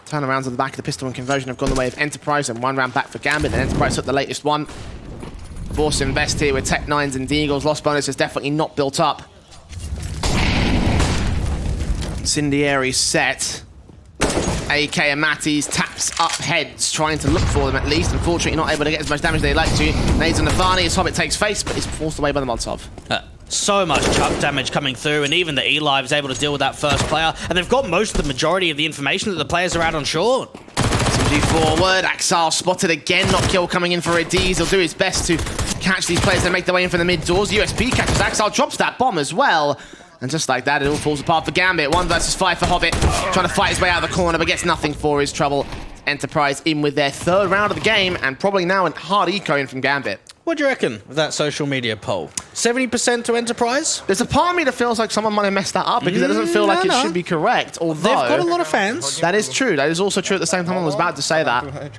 turnarounds on the back of the pistol and conversion have gone the way of Enterprise, and 1 round back for Gambit, and Enterprise took the latest one. Forced to invest here with Tech 9s and Deagles. Lost bonus is definitely not built up. Incendiary set. AK and Matty's taps up heads, trying to look for them at least. Unfortunately, not able to get as much damage as they'd like to. Nades on Nafani as Hobbit takes face, but is forced away by the Molotov. So much damage coming through, and even the E-Live is able to deal with that first player. And they've got most of the majority of the information that the players are out on short. SMG forward, Axel spotted again, not kill coming in for a D's. He'll do his best to catch these players that make their way in from the mid doors. USP catches Axel, drops that bomb as well. And just like that, it all falls apart for Gambit. 1 versus 5 for Hobbit, trying to fight his way out of the corner, but gets nothing for his trouble. Enterprise in with their 3rd round of the game, and probably now a hard eco in from Gambit. What do you reckon of that social media poll? 70% to Enterprise? There's a part of me that feels like someone might have messed that up, because it doesn't feel like it should be correct, although... They've got a lot of fans. That is true. That is also true at the same time I was about to say that.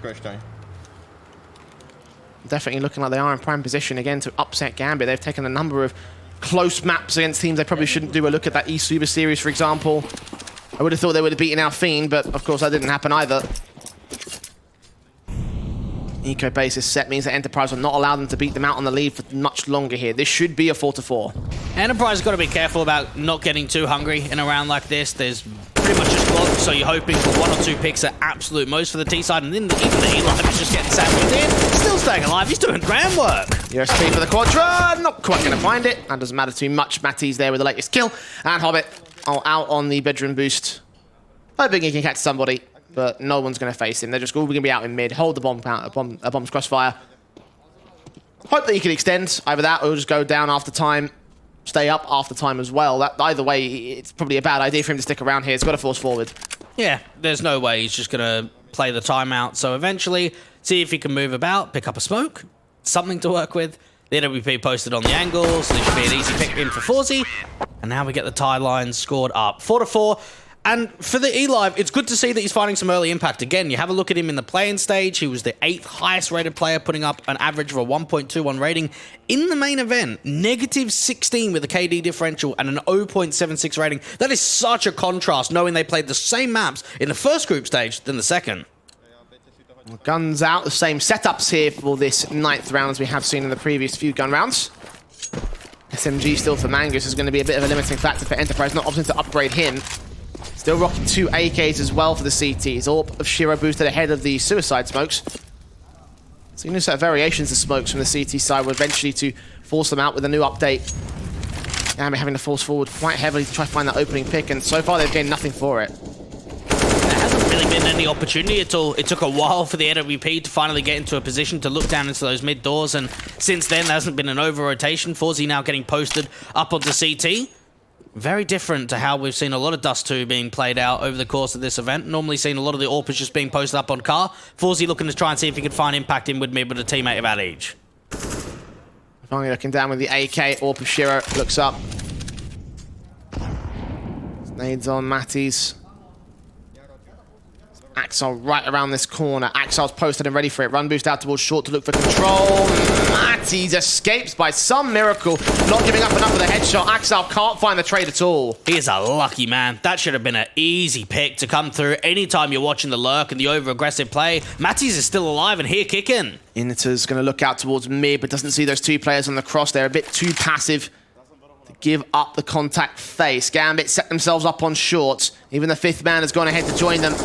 Definitely looking like they are in prime position again to upset Gambit. They've taken a number of close maps against teams they probably shouldn't do. A look at that E-Super series, for example. I would have thought they would have beaten our Fiend, but of course that didn't happen either. Eco base is set, means that Enterprise will not allow them to beat them out on the lead for much longer here. This should be a 4-4. Enterprise has got to be careful about not getting too hungry in a round like this. There's pretty much just blocks, so you're hoping for 1 or 2 picks at absolute most for the T side, and then even the E-Live is just getting sandwiched in. Still staying alive, he's doing grand work. USP for the Quadra, not quite going to find it. That doesn't matter too much. Matty's there with the latest kill, and Hobbit out on the bedroom boost. Hoping he can catch somebody, but no one's going to face him. They're just all going to be out in mid, hold the bomb, a bomb's crossfire. Hope that he can extend either that, or he'll just go down after time, stay up after time as well. That, either way, it's probably a bad idea for him to stick around here. It's got to force forward. Yeah, there's no way he's just going to play the timeout. So eventually, see if he can move about, pick up a smoke, something to work with. The NWP posted on the angle, so this should be an easy pick in for Forzy. And now we get the tie line scored up. 4-4. And for the E-Live, it's good to see that he's finding some early impact. Again, you have a look at him in the playing stage. He was the 8th highest rated player, putting up an average of a 1.21 rating. In the main event, -16 with a KD differential and an 0.76 rating. That is such a contrast, knowing they played the same maps in the first group stage than the second. Guns out, the same setups here for this 9th round as we have seen in the previous few gun rounds. SMG still for Mangus is going to be a bit of a limiting factor for Enterprise, not opting to upgrade him. Still rocking 2 AKs as well for the CTs. Orb of Shiro boosted ahead of the suicide smokes. So a new set of variations of smokes from the CT side will eventually to force them out with a new update. And we're having to force forward quite heavily to try to find that opening pick, and so far they've gained nothing for it. There hasn't really been any opportunity at all. It took a while for the NWP to finally get into a position to look down into those mid doors, and since then there hasn't been an over-rotation. Forzy now getting posted up onto CT. Very different to how we've seen a lot of Dust 2 being played out over the course of this event. Normally seen a lot of the AWPers just being posted up on car. Forzy looking to try and see if he can find impact in with mid with a teammate about each. Finally looking down with the AK. Orb of Shiro looks up. Nades on Matty's. Axel right around this corner. Axel's posted and ready for it. Run boost out towards short to look for control. Matty's escapes by some miracle. Not giving up enough of the headshot. Axel can't find the trade at all. He is a lucky man. That should have been an easy pick to come through anytime you're watching the lurk and the over-aggressive play. Matty's is still alive and here kicking. Initer's going to look out towards mid, but doesn't see those 2 players on the cross. They're a bit too passive to give up the contact face. Gambit set themselves up on short. Even the 5th man has gone ahead to join them.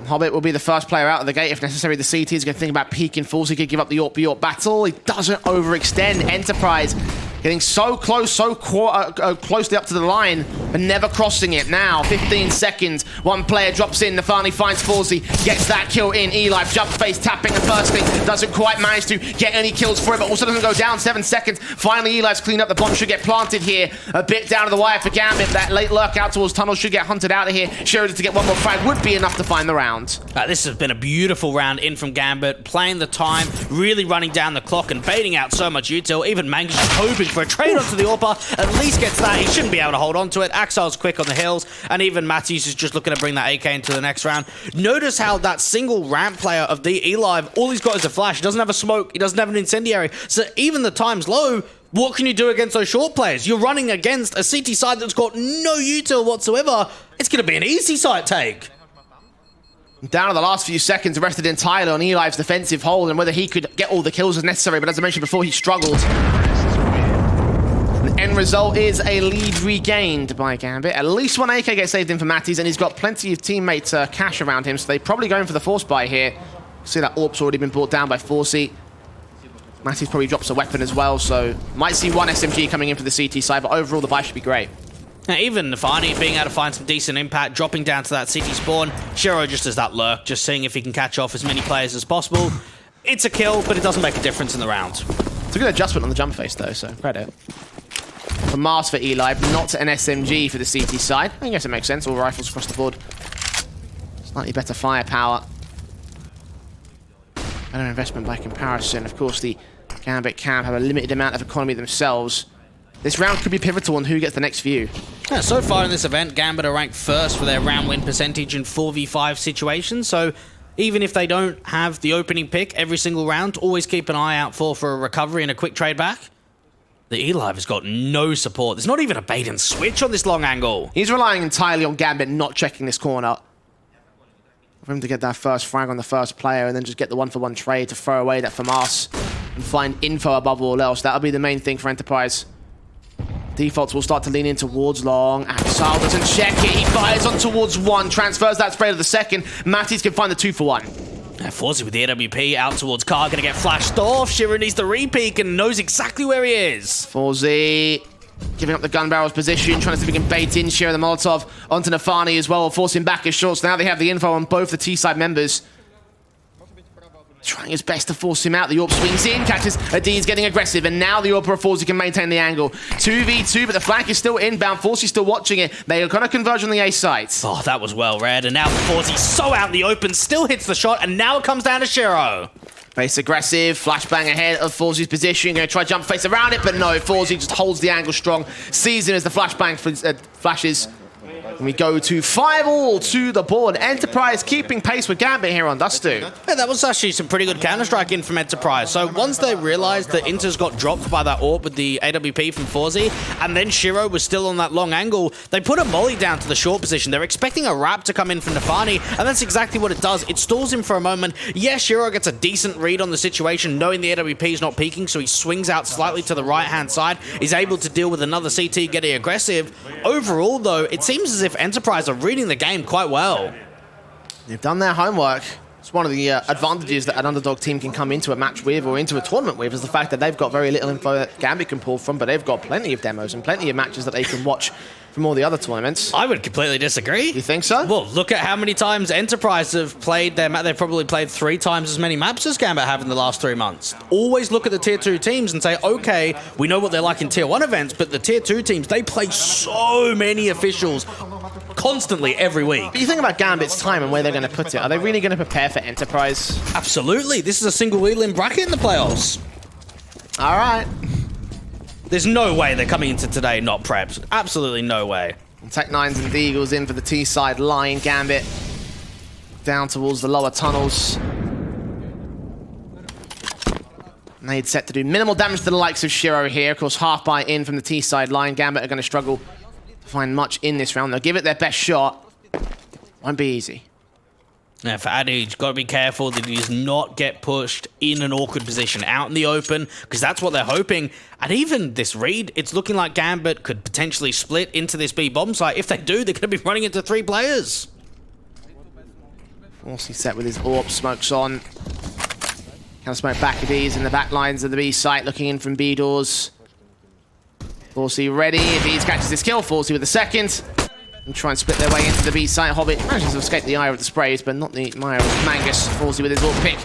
Hobbit will be the first player out of the gate. If necessary, the CT is going to think about peeking Falls. He could give up the York battle. He doesn't overextend. Enterprise getting so close, so closely up to the line, but never crossing it. Now, 15 seconds. 1 player drops in. Nafani finds Forzy, gets that kill in. E-Live jump face, tapping and bursting. Doesn't quite manage to get any kills for it, but also doesn't go down. 7 seconds. Finally, E-Live's cleaned up. The bomb should get planted here. A bit down to the wire for Gambit. That late lurk out towards tunnel should get hunted out of here. Sheridan to get 1 more frag would be enough to find the round. This has been a beautiful round in from Gambit, playing the time, really running down the clock and baiting out so much util. Even Mangus just hoping for a trade onto the AWPer. At least gets that. He shouldn't be able to hold on to it. Axel's quick on the hills, and even Matthews is just looking to bring that AK into the next round. Notice how that single ramp player of the Eli, all he's got is a flash. He doesn't have a smoke. He doesn't have an incendiary. So even the time's low, what can you do against those short players? You're running against a CT side that's got no util whatsoever. It's going to be an easy site take. Down to the last few seconds, rested entirely on Eli's defensive hold and whether he could get all the kills as necessary, but as I mentioned before, he struggled. The end result is a lead regained by Gambit. At least one AK gets saved in for Matties, and he's got plenty of teammates cash around him, so they're probably going for the force buy here. See that AWP's already been brought down by Forsey. Matties probably drops a weapon as well, so might see one SMG coming in for the CT side, but overall the buy should be great. Now, even Nafani being able to find some decent impact, dropping down to that city spawn. Shiro just does that lurk, just seeing if he can catch off as many players as possible. It's a kill, but it doesn't make a difference in the round. It's a good adjustment on the jump face, though, so credit. For Mars for Eli, not an SMG for the CT side. I guess it makes sense, all rifles across the board. Slightly better firepower. Better investment by comparison. Of course, the Gambit can have a limited amount of economy themselves. This round could be pivotal on who gets the next view. Yeah, so far in this event, Gambit are ranked first for their round win percentage in 4v5 situations, so even if they don't have the opening pick every single round, always keep an eye out for a recovery and a quick trade back. The Eli has got no support. There's not even a bait and switch on this long angle. He's relying entirely on Gambit not checking this corner. For him to get that first frag on the first player and then just get the one-for-one trade to throw away that FAMAS and find info above all else. That'll be the main thing for Enterprise. Defaults will start to lean in towards long. Axel doesn't check it. He fires on towards one. Transfers that spray to the second. Matties can find the 2-for-1. Forsey with the AWP out towards Car. Going to get flashed off. Shiro needs the re-peek and knows exactly where he is. Forsey giving up the gun barrel's position. Trying to see if he can bait in. Shiro the Molotov onto Nafani as well. Forcing back his shots. Now they have the info on both the T-side members. Trying his best to force him out. The AWP swings in, catches Adiz getting aggressive, and now the AWP of Forsey can maintain the angle. 2v2, but the flank is still inbound. Forsey's still watching it. They are going to converge on the A site. Oh, that was well read, and now Forsey so out in the open, still hits the shot, and now it comes down to Shiro. Base aggressive, flashbang ahead of Forsey's position. Going to try jump face around it, but no, Forsey just holds the angle strong. Sees him as the flashbang flashes. And we go to 5-all to the board. Enterprise keeping pace with Gambit here on Dustu. Yeah, that was actually some pretty good Counter-Strike in from Enterprise. So once they realized that Inter's got dropped by that AWP with the AWP from Forsey, and then Shiro was still on that long angle, they put a molly down to the short position. They're expecting a wrap to come in from Nafani, and that's exactly what it does. It stalls him for a moment. Yeah, Shiro gets a decent read on the situation, knowing the AWP is not peeking, so he swings out slightly to the right-hand side. He's able to deal with another CT getting aggressive. Overall, though, it seems as if Enterprise are reading the game quite well. They've done their homework. It's one of the advantages that an underdog team can come into a match with or into a tournament with, is the fact that they've got very little info that Gambit can pull from, but they've got plenty of demos and plenty of matches that they can watch from all the other tournaments. I would completely disagree. You think so? Well, look at how many times Enterprise have played their map. They've probably played 3 times as many maps as Gambit have in the last 3 months. Always look at the Tier 2 teams and say, okay, we know what they're like in Tier 1 events, but the Tier 2 teams, they play so many officials constantly every week. But you think about Gambit's time and where they're going to put it. Are they really going to prepare for Enterprise? Absolutely. This is a single wheel-in bracket in the playoffs. All right. There's no way they're coming into today not prepped. Absolutely no way. Tech-9s and Deagles in for the T-side line. Gambit down towards the lower tunnels. Nade set to do minimal damage to the likes of Shiro here. Of course, half buy in from the T-side line. Gambit are going to struggle to find much in this round. They'll give it their best shot. Won't be easy. Now, for Addy, you've got to be careful that he does not get pushed in an awkward position out in the open, because that's what they're hoping. And even this read, it's looking like Gambit could potentially split into this B bomb site. If they do, they're going to be running into 3 players. Forsey set with his AWP, smokes on. Can smoke back at these in the back lines of the B site, looking in from B doors. Forsey ready. If he catches this kill, Forsey with the second. And try and split their way into the B site. Hobbit manages to escape the eye of the sprays, but not the mire of Mangus. Forsey with his AWP pick.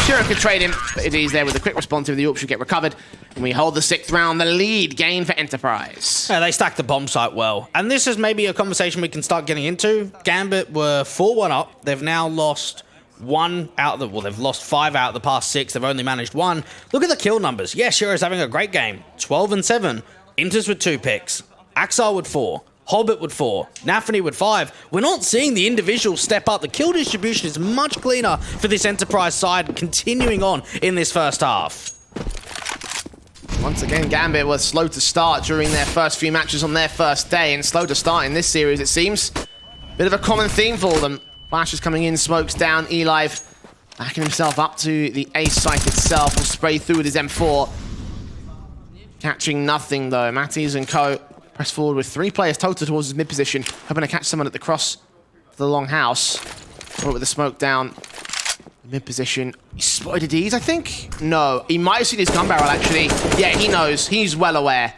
Shiro could trade him, but it is there with a quick response if the AWP should get recovered. And we hold the 6th round, the lead gain for Enterprise. Yeah, they stacked the bomb site well. And this is maybe a conversation we can start getting into. Gambit were 4-1 up. They've now lost they've lost 5 out of the past 6. They've only managed 1. Look at the kill numbers. Yeah, Shiro's having a great game. 12 and 7. Inters with 2 picks. Axar with 4. Hobbit with 4, Nafany with 5. We're not seeing the individuals step up. The kill distribution is much cleaner for this Enterprise side continuing on in this first half. Once again, Gambit was slow to start during their first few matches on their first day, and slow to start in this series, it seems. Bit of a common theme for them. Flash is coming in, smokes down, Eli backing himself up to the A site itself, will spray through with his M4. Catching nothing though. Matties and co press forward with 3 players total towards his mid position, hoping to catch someone at the cross to the long house. Or with the smoke down, mid position. He spotted D's, I think? No, he might have seen his gun barrel actually. Yeah, he knows. He's well aware.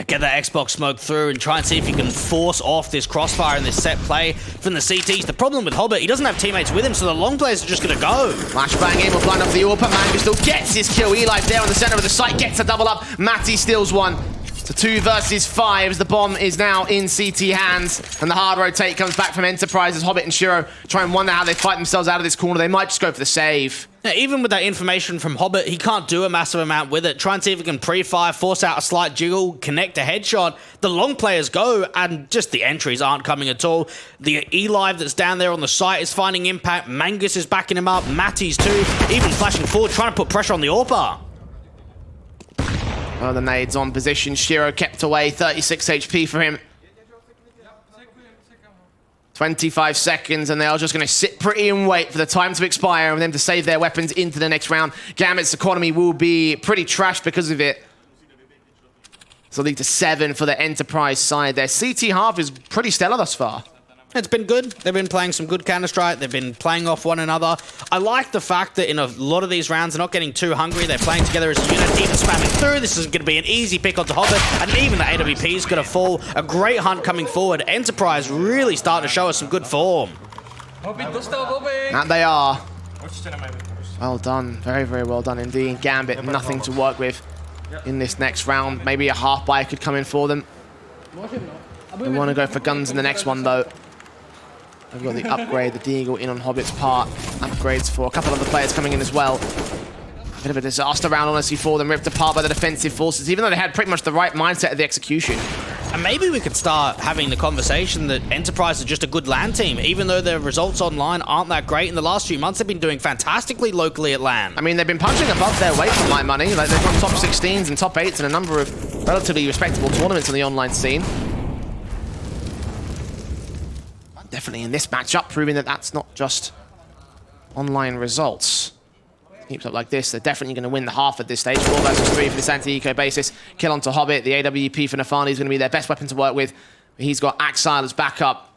Get that Xbox smoke through and try and see if you can force off this crossfire and this set play from the CTs. The problem with Hobbit, he doesn't have teammates with him, so the long players are just going to go. Flashbang in will blind off the AWP. Mango still gets his kill. Eli there on the center of the site, gets a double up. Matty steals one. So 2 versus 5 as the bomb is now in CT hands. And the hard rotate comes back from Enterprise as Hobbit and Shiro try and wonder how they fight themselves out of this corner. They might just go for the save. Now, even with that information from Hobbit, he can't do a massive amount with it. Try and see if he can pre-fire, force out a slight jiggle, connect a headshot. The long players go, and just the entries aren't coming at all. The Eli that's down there on the site is finding impact. Mangus is backing him up. Matty's too, even flashing forward, trying to put pressure on the AWPer. Oh, the nades on position. Shiro kept away. 36 HP for him. 25 seconds, and they are just going to sit pretty and wait for the time to expire and them to save their weapons into the next round. Gambit's economy will be pretty trashed because of it. So lead to 7 for the Enterprise side. Their CT half is pretty stellar thus far. It's been good. They've been playing some good Counter-Strike. They've been playing off one another. I like the fact that in a lot of these rounds, they're not getting too hungry. They're playing together as a unit, even spamming through. This is going to be an easy pick onto Hobbit, and even the AWP is going to fall. A great hunt coming forward. Enterprise really starting to show us some good form. And they are. Well done. Very, very well done indeed. Gambit, nothing to work with in this next round. Maybe a half buy could come in for them. They want to go for guns in the next one, though. They've got the upgrade, the Deagle in on Hobbit's part. Upgrades for a couple of the players coming in as well. A bit of a disaster round, honestly, for them. Ripped apart by the defensive forces, even though they had pretty much the right mindset of the execution. And maybe we could start having the conversation that Enterprise is just a good LAN team, even though their results online aren't that great. In the last few months, they've been doing fantastically locally at LAN. I mean, they've been punching above their weight for my money. Like, they've got top 16s and top 8s in a number of relatively respectable tournaments on the online scene. Definitely in this matchup, proving that that's not just online results. Keeps up like this, they're definitely going to win the half at this stage. 4 versus 3 for this anti-eco basis. Kill onto Hobbit. The AWP for Nafani is going to be their best weapon to work with. He's got Axile as backup.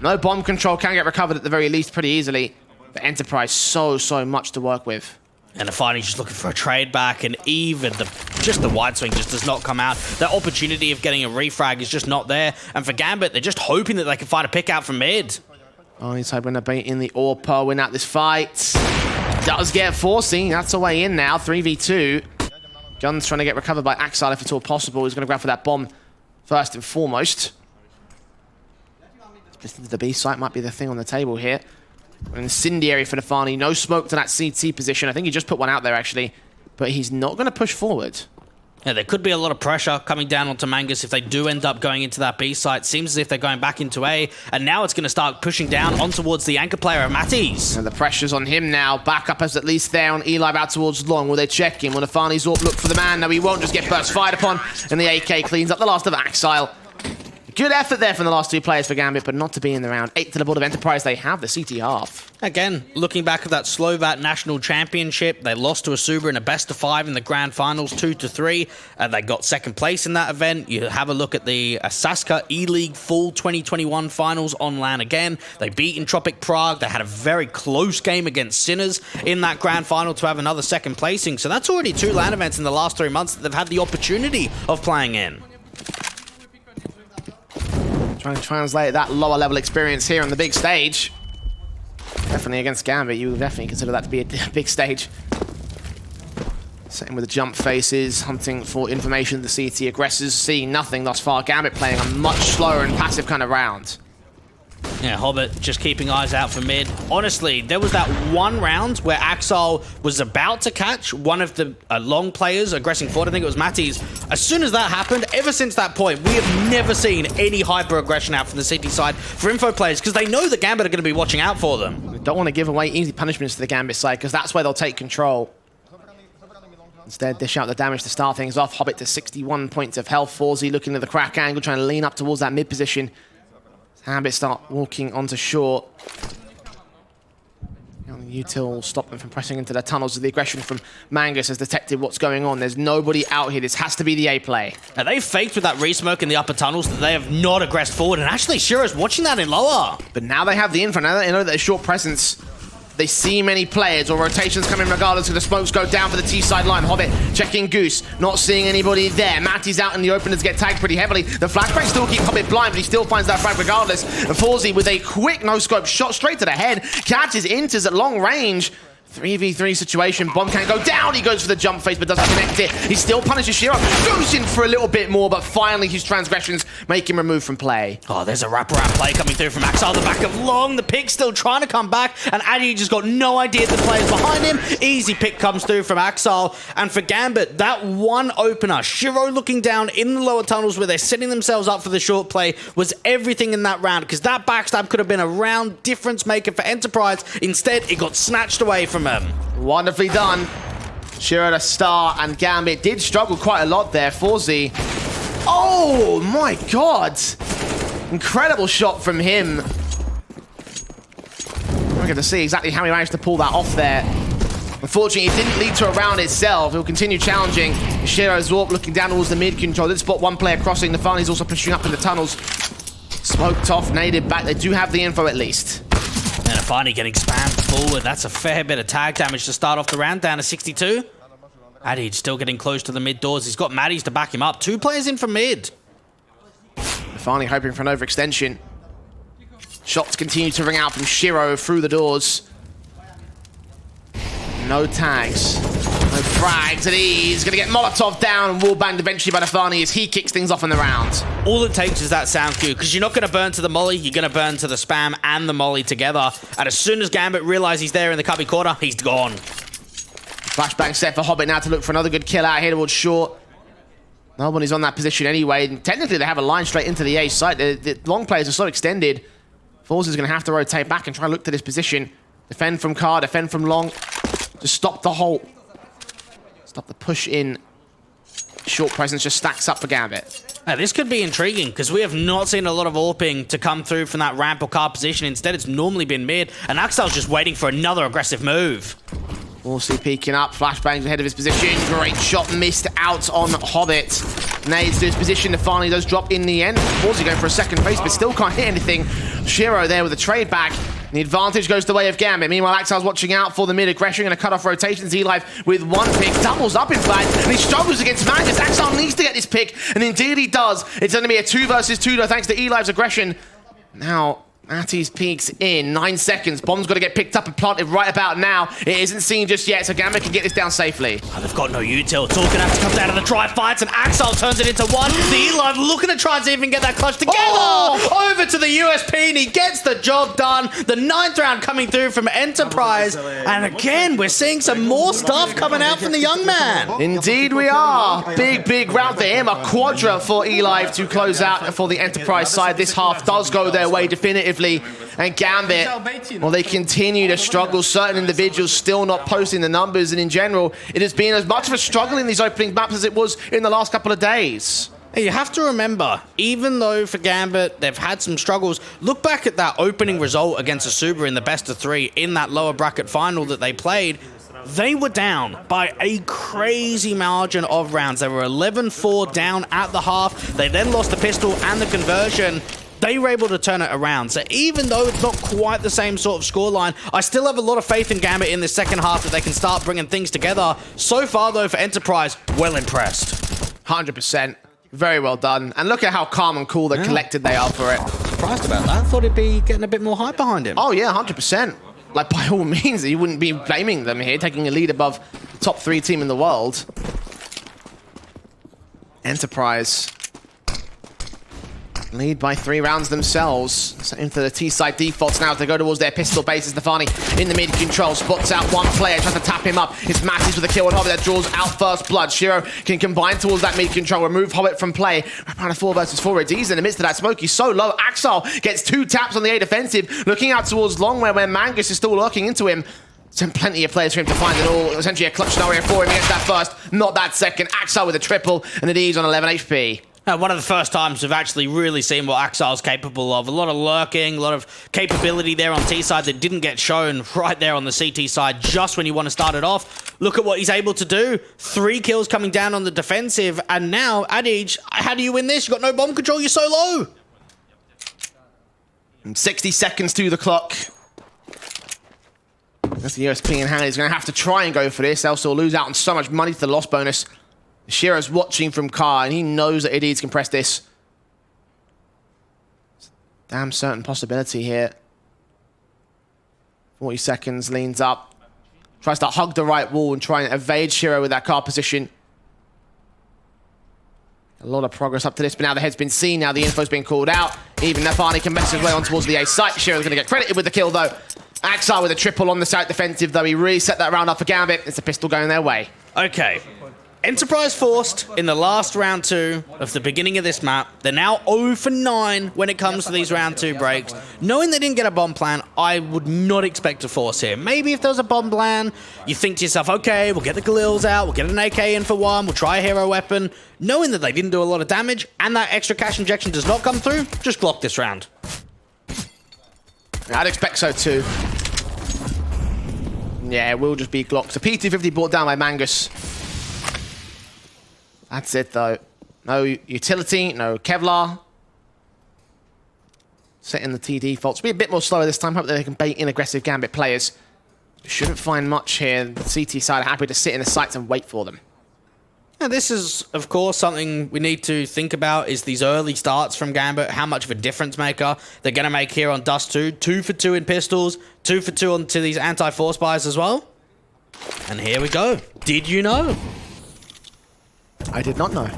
No bomb control, can get recovered at the very least pretty easily. But Enterprise, so much to work with. And Nafani's just looking for a trade back, and even just the wide swing just does not come out. The opportunity of getting a refrag is just not there. And for Gambit, they're just hoping that they can find a pick out from mid. On his side, winner bait in the AWPer, win out this fight. Does get forcing, that's a way in now, 3v2. Gun's trying to get recovered by Axile if it's all possible. He's going to grab for that bomb first and foremost. Split into the B site might be the thing on the table here. An incendiary for Nafani. No smoke to that CT position. I think he just put one out there, actually. But he's not going to push forward. Yeah, there could be a lot of pressure coming down onto Mangus if they do end up going into that B site. Seems as if they're going back into A. And now it's going to start pushing down on towards the anchor player, Matties. And the pressure's on him now. Backup is at least there on Eli out towards long. Will they check him? Will Nafani's AWP look for the man? No, he won't just get burst fired upon. And the AK cleans up the last of Axile. Good effort there from the last 2 players for Gambit, but not to be in the round. 8 to the board of Enterprise. They have the CT half. Again, looking back at that Slovak National Championship, they lost to Asuba in a best-of-5 in the Grand Finals, 2-3. They got second place in that event. You have a look at the Saska E-League Fall 2021 Finals on LAN again. They beat Entropic Prague. They had a very close game against Sinners in that Grand Final to have another second placing. So that's already 2 LAN events in the last 3 months that they've had the opportunity of playing in. Trying to translate that lower level experience here on the big stage. Definitely against Gambit, you would definitely consider that to be a big stage. Same with the jump faces, hunting for information. The CT aggressors see nothing thus far. Gambit playing a much slower and passive kind of round. Yeah, Hobbit just keeping eyes out for mid. Honestly, there was that one round where Axel was about to catch one of the long players aggressing forward. I think it was Matty's. As soon as that happened, ever since that point, we have never seen any hyper-aggression out from the City side for info players because they know that Gambit are going to be watching out for them. We don't want to give away easy punishments to the Gambit side because that's where they'll take control. Instead, dish out the damage to start things off. Hobbit to 61 points of health. Forzy looking at the crack angle, trying to lean up towards that mid position. Gambit start walking onto short. Util will stop them from pressing into the tunnels as the aggression from Mangus has detected what's going on. There's nobody out here. This has to be the A play. Now, they faked with that re-smoke in the upper tunnels that they have not aggressed forward, and actually Shiro's watching that in lower. But now they have the info. Now they know that a short presence. They see many players or rotations coming regardless of the smokes go down for the T-side line. Hobbit checking Goose, not seeing anybody there. Matty's out in the openers, get tagged pretty heavily. The flashbang still keep Hobbit blind, but he still finds that frag regardless. And Forzy with a quick no-scope shot straight to the head, catches Inters at long range. 3v3 situation, bomb can't go down, he goes for the jump face but doesn't connect it. He still punishes Shiro, goes in for a little bit more, but finally his transgressions make him removed from play. Oh, there's a wraparound play coming through from Axel, the back of Long, the pick still trying to come back, and Addy just got no idea the player's behind him. Easy pick comes through from Axel, and for Gambit, that one opener, Shiro looking down in the lower tunnels where they're setting themselves up for the short play, was everything in that round, because that backstab could have been a round difference maker for Enterprise. Instead, it got snatched away from him. Wonderfully done. Shiro the star, and Gambit did struggle quite a lot there. Forzy. Oh my god! Incredible shot from him. We're going to see exactly how he managed to pull that off there. Unfortunately, it didn't lead to a round itself. He'll continue challenging. Shiro Zorp looking down towards the mid control. Did spot one player crossing. The Nafani's also pushing up in the tunnels. Smoked off, naded back. They do have the info at least. And Nafani getting spammed forward. That's a fair bit of tag damage to start off the round, down to 62. Addy still getting close to the mid doors. He's got Matty's to back him up. 2 players in from mid. Finally hoping for an overextension. Shots continue to ring out from Shiro through the doors. No tags. No frags at ease. Gonna get Molotov down and wall banged eventually by Nafani as he kicks things off in the round. All it takes is that sound cue, because you're not going to burn to the molly, you're going to burn to the spam and the molly together. And as soon as Gambit realizes he's there in the cubby quarter, he's gone. Flashbang set for Hobbit now to look for another good kill out here towards short. Nobody's on that position anyway. And technically, they have a line straight into the A site. The long players are so extended. Fours is going to have to rotate back and try to look to this position. Defend from Car, defend from Long. Just stop the hole. Stop the push in. Short presence just stacks up for Gambit. Now, this could be intriguing because we have not seen a lot of AWPing to come through from that ramp or car position. Instead, it's normally been mid, and Axel's just waiting for another aggressive move. Also peeking up, flashbangs ahead of his position. Great shot missed out on Hobbit. Nades to his position, the finally does drop in the end. Forzy going for a second face, but still can't hit anything. Shiro there with a trade back. The advantage goes the way of Gambit. Meanwhile, Axel's watching out for the mid-aggression and a cut-off rotation. E-Life with one pick, doubles up in fact, and he struggles against Mangus. Axel needs to get this pick, and indeed he does. It's going to be a 2 versus 2 though, thanks to E-Life's aggression. Now, Matty's peeks in 9 seconds. Bomb's got to get picked up and planted right about now. It isn't seen just yet, so Gambit can get this down safely. Oh, they've got no util. It's all going to have to come down to the dry fights, and Axel turns it into one. The E-Live looking to try and even get that clutch together. Oh! Over to the USP, and he gets the job done. The 9th round coming through from Enterprise. And again, we're seeing some more stuff coming out from the young man. Indeed we are. Big round for him. A quadra for E-Live to close out for the Enterprise side. This half does go their way definitively. And Gambit, well, they continue to struggle. Certain individuals still not posting the numbers, and in general, it has been as much of a struggle in these opening maps as it was in the last couple of days. You have to remember, even though for Gambit they've had some struggles, look back at that opening result against Asuba in the best of 3 in that lower bracket final that they played. They were down by a crazy margin of rounds. They were 11-4 down at the half. They then lost the pistol and the conversion. They were able to turn it around. So even though it's not quite the same sort of scoreline, I still have a lot of faith in Gambit in the second half that they can start bringing things together. So far, though, for Enterprise, well impressed. 100%. Very well done. And look at how calm and cool and collected they are for it. Surprised about that. I thought it'd be getting a bit more hype behind him. Oh, yeah, 100%. Like, by all means, you wouldn't be blaming them here, taking a lead above the top 3 team in the world. lead by 3 rounds themselves. So into the T-side defaults now as they go towards their pistol bases. Stefani in the mid control, spots out one player, tries to tap him up. It's Mattis with a kill on Hobbit that draws out first blood. Shiro can combine towards that mid control, remove Hobbit from play. Around a 4 versus 4. He's in the midst of that smoke. He's so low. Axel gets 2 taps on the A defensive, looking out towards Longware where Mangus is still looking into him. Plenty of players for him to find it all. Essentially a clutch scenario for him. He gets that first, not that second. Axel with a triple, and the D's on 11 HP. One of the first times we've actually really seen what Axel's capable of. A lot of lurking, a lot of capability there on T-side that didn't get shown right there on the CT side just when you want to start it off. Look at what he's able to do. 3 kills coming down on the defensive, and now, Adij, how do you win this? You've got no bomb control, you're so low. 60 seconds to the clock. That's the USP in hand. He's going to have to try and go for this, else he'll lose out on so much money to the loss bonus. Shiro's watching from car, and he knows that Idiots can press this. Damn certain possibility here. 40 seconds, leans up. Tries to hug the right wall and try and evade Shiro with that car position. A lot of progress up to this, but now the head's been seen. Now the info's been called out. Even Nafani can mess his way on towards the A site. Shiro's going to get credited with the kill, though. Axar with a triple on the side defensive, though. He really set that round up for Gambit. It's a pistol going their way. Okay. Enterprise forced in the last round 2 of the beginning of this map. They're now 0 for 9 when it comes to these round 2 breaks. Knowing they didn't get a bomb plan, I would not expect to force here. Maybe if there was a bomb plan, you think to yourself, okay, we'll get the Galils out, we'll get an AK in for 1, we'll try a hero weapon. Knowing that they didn't do a lot of damage and that extra cash injection does not come through, just Glock this round. I'd expect so too. Yeah, it will just be Glock. So P250 brought down by Mangus. That's it, though. No utility, no Kevlar. Setting the T defaults. Be a bit more slower this time. Hope that they can bait in aggressive Gambit players. Shouldn't find much here. The CT side are happy to sit in the sights and wait for them. Now, this is, of course, something we need to think about is these early starts from Gambit, how much of a difference maker they're going to make here on Dust 2. 2 for 2 in pistols, 2 for 2 onto these anti-force buys as well. And here we go. Did you know? I did not know.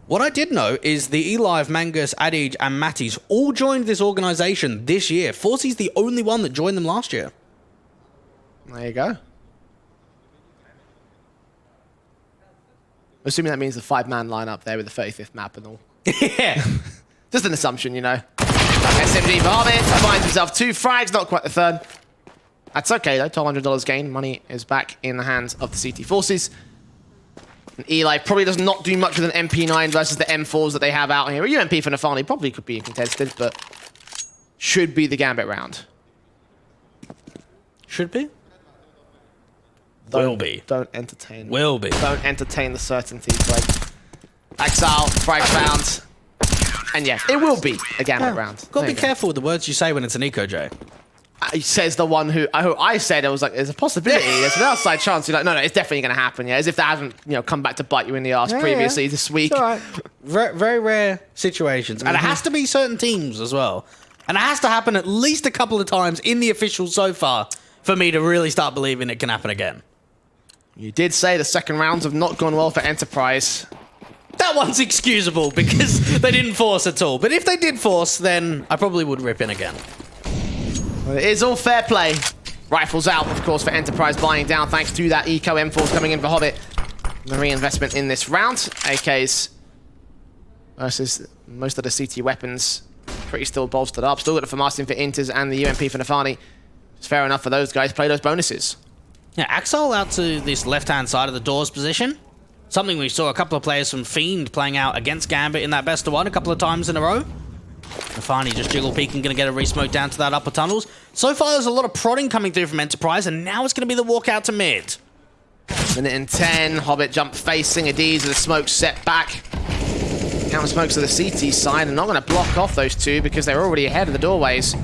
What I did know is the Elive, Mangus, Adij, and Mattis all joined this organization this year. Forcey's the only one that joined them last year. There you go. Assuming that means the 5-man lineup there with the 35th map and all. Yeah. Just an assumption, you know. SMG Varmint finds himself 2 frags, not quite the 3rd. That's okay though, $1,200 gain. Money is back in the hands of the CT forces. And Eli probably does not do much with an MP9 versus the M4s that they have out here. A UMP for Nafani probably could be contested, but should be the Gambit round. Should be? Will be. Don't entertain. Will be. Don't entertain the certainty. Like Axal, frag found. And yeah, it will be a Gambit round. Got to be careful with the words you say when it's an Eco J. Says the one who I said it was like, there's a possibility, there's an outside chance. You're like, no, it's definitely going to happen. Yeah, as if that hasn't, come back to bite you in the ass previously this week. It's all right. Very, very rare situations, and it has to be certain teams as well, and it has to happen at least a couple of times in the official so far for me to really start believing it can happen again. You did say the second rounds have not gone well for Enterprise. That one's excusable because they didn't force at all. But if they did force, then I probably would rip in again. Well, it is all fair play. Rifles out, of course, for Enterprise buying down thanks to that Eco M4s coming in for Hobbit. The reinvestment in this round. AKs versus most of the CT weapons. Pretty still bolstered up. Still got the Famastin for Inters and the UMP for Nafani. It's fair enough for those guys. Play those bonuses. Yeah, Axel out to this left-hand side of the doors position. Something we saw a couple of players from Fiend playing out against Gambit in that best of 1 a couple of times in a row. Nafani just jiggle peeking, going to get a resmoke down to that upper tunnels. So far, there's a lot of prodding coming through from Enterprise, and now it's going to be the walkout to mid. Minute and 10. Hobbit jump facing Adiz with a smoke set back. Counter smokes to the CT side, and not going to block off those two because they're already ahead of the doorways.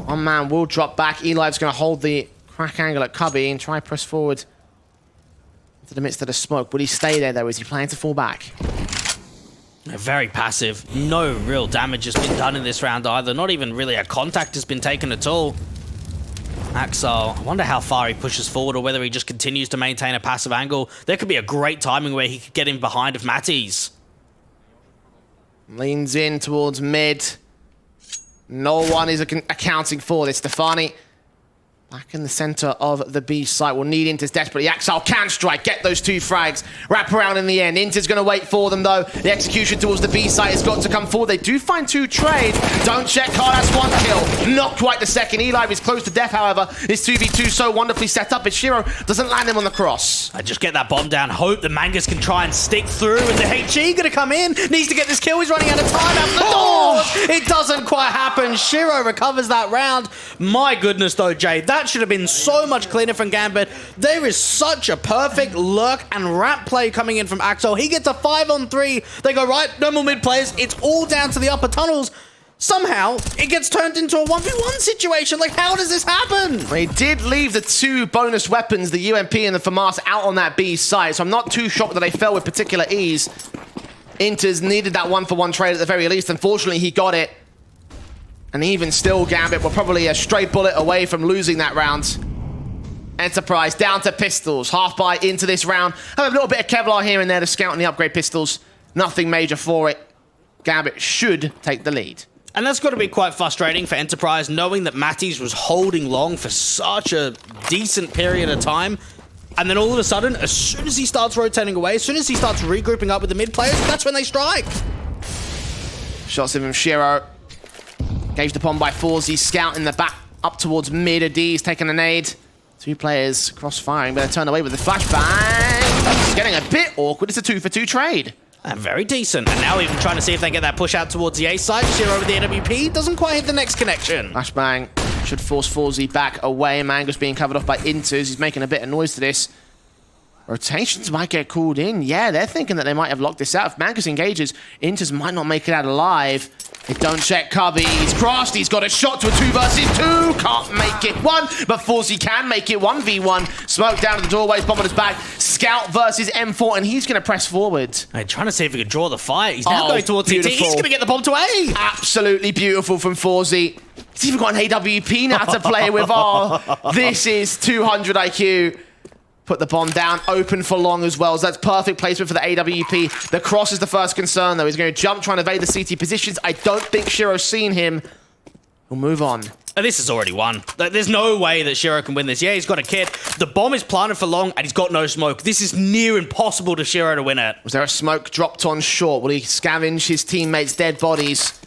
One man will drop back. Eli's going to hold the crack angle at Cubby and try press forward into the midst of the smoke. Will he stay there, though? Is he planning to fall back? Very passive. No real damage has been done in this round either. Not even really a contact has been taken at all. Axel, I wonder how far he pushes forward or whether he just continues to maintain a passive angle. There could be a great timing where he could get in behind of Matties. Leans in towards mid. No one is accounting for this. Stefani back in the center of the B site. Will need Inter's desperately. Axel can strike, get those 2 frags. Wrap around in the end. Inter's going to wait for them, though. The execution towards the B site has got to come forward. They do find 2 trades. Don't check hard, that's 1 kill. Not quite the second. Eli is close to death, however. This 2v2 so wonderfully set up, but Shiro doesn't land him on the cross. I just get that bomb down. Hope the Mangus can try and stick through. And the HG going to come in. Needs to get this kill. He's running out of time. Out the doors. It doesn't quite happen. Shiro recovers that round. My goodness, though, Jay. That should have been so much cleaner from Gambit. There is such a perfect lurk and wrap play coming in from Axel. He gets a 5-on-3. They go, right, no more mid players. It's all down to the upper tunnels. Somehow, it gets turned into a 1v1 situation. Like, how does this happen? They did leave the 2 bonus weapons, the UMP and the FAMAS, out on that B side, so I'm not too shocked that they fell with particular ease. Inters needed that 1-for-1 trade at the very least. Unfortunately, he got it. And even still, Gambit were probably a stray bullet away from losing that round. Enterprise down to pistols. Half buy into this round. Have a little bit of Kevlar here and there to scout on the upgrade pistols. Nothing major for it. Gambit should take the lead. And that's got to be quite frustrating for Enterprise, knowing that Matties was holding long for such a decent period of time. And then all of a sudden, as soon as he starts rotating away, as soon as he starts regrouping up with the mid players, that's when they strike. Shots of him, Shiro. Gauged upon by Forzy. Scout in the back up towards mid. He's taking a nade. 2 players cross-firing, but they turn away with the flashbang. It's getting a bit awkward. It's a 2-for-2 trade. And very decent. And now even trying to see if they get that push out towards the A side. Shiro with the AWP doesn't quite hit the next connection. Flashbang should force Forzy back away. Mangus being covered off by Inters. He's making a bit of noise to this. Rotations might get called in. Yeah, they're thinking that they might have locked this out. If Mangus engages, Inters might not make it out alive. They don't check Cubby. He's crossed. He's got a shot to a 2 versus 2. Can't make it 1, but Forzy can make it 1v1. Smoke down to the doorways. Bomb on his back. Scout versus M4, and he's going to press forward. Hey, trying to see if he can draw the fight. He's now going towards CT. He's going to get the bomb to A. Absolutely beautiful from Forzy. He's even got an AWP now to play with. Oh, this is 200 IQ. Put the bomb down, open for long as well. So that's perfect placement for the AWP. The cross is the first concern, though. He's going to jump, trying to evade the CT positions. I don't think Shiro's seen him. We'll move on. This is already won. There's no way that Shiro can win this. Yeah, he's got a kit. The bomb is planted for long, and he's got no smoke. This is near impossible to Shiro to win it. Was there a smoke dropped on short? Will he scavenge his teammates' dead bodies?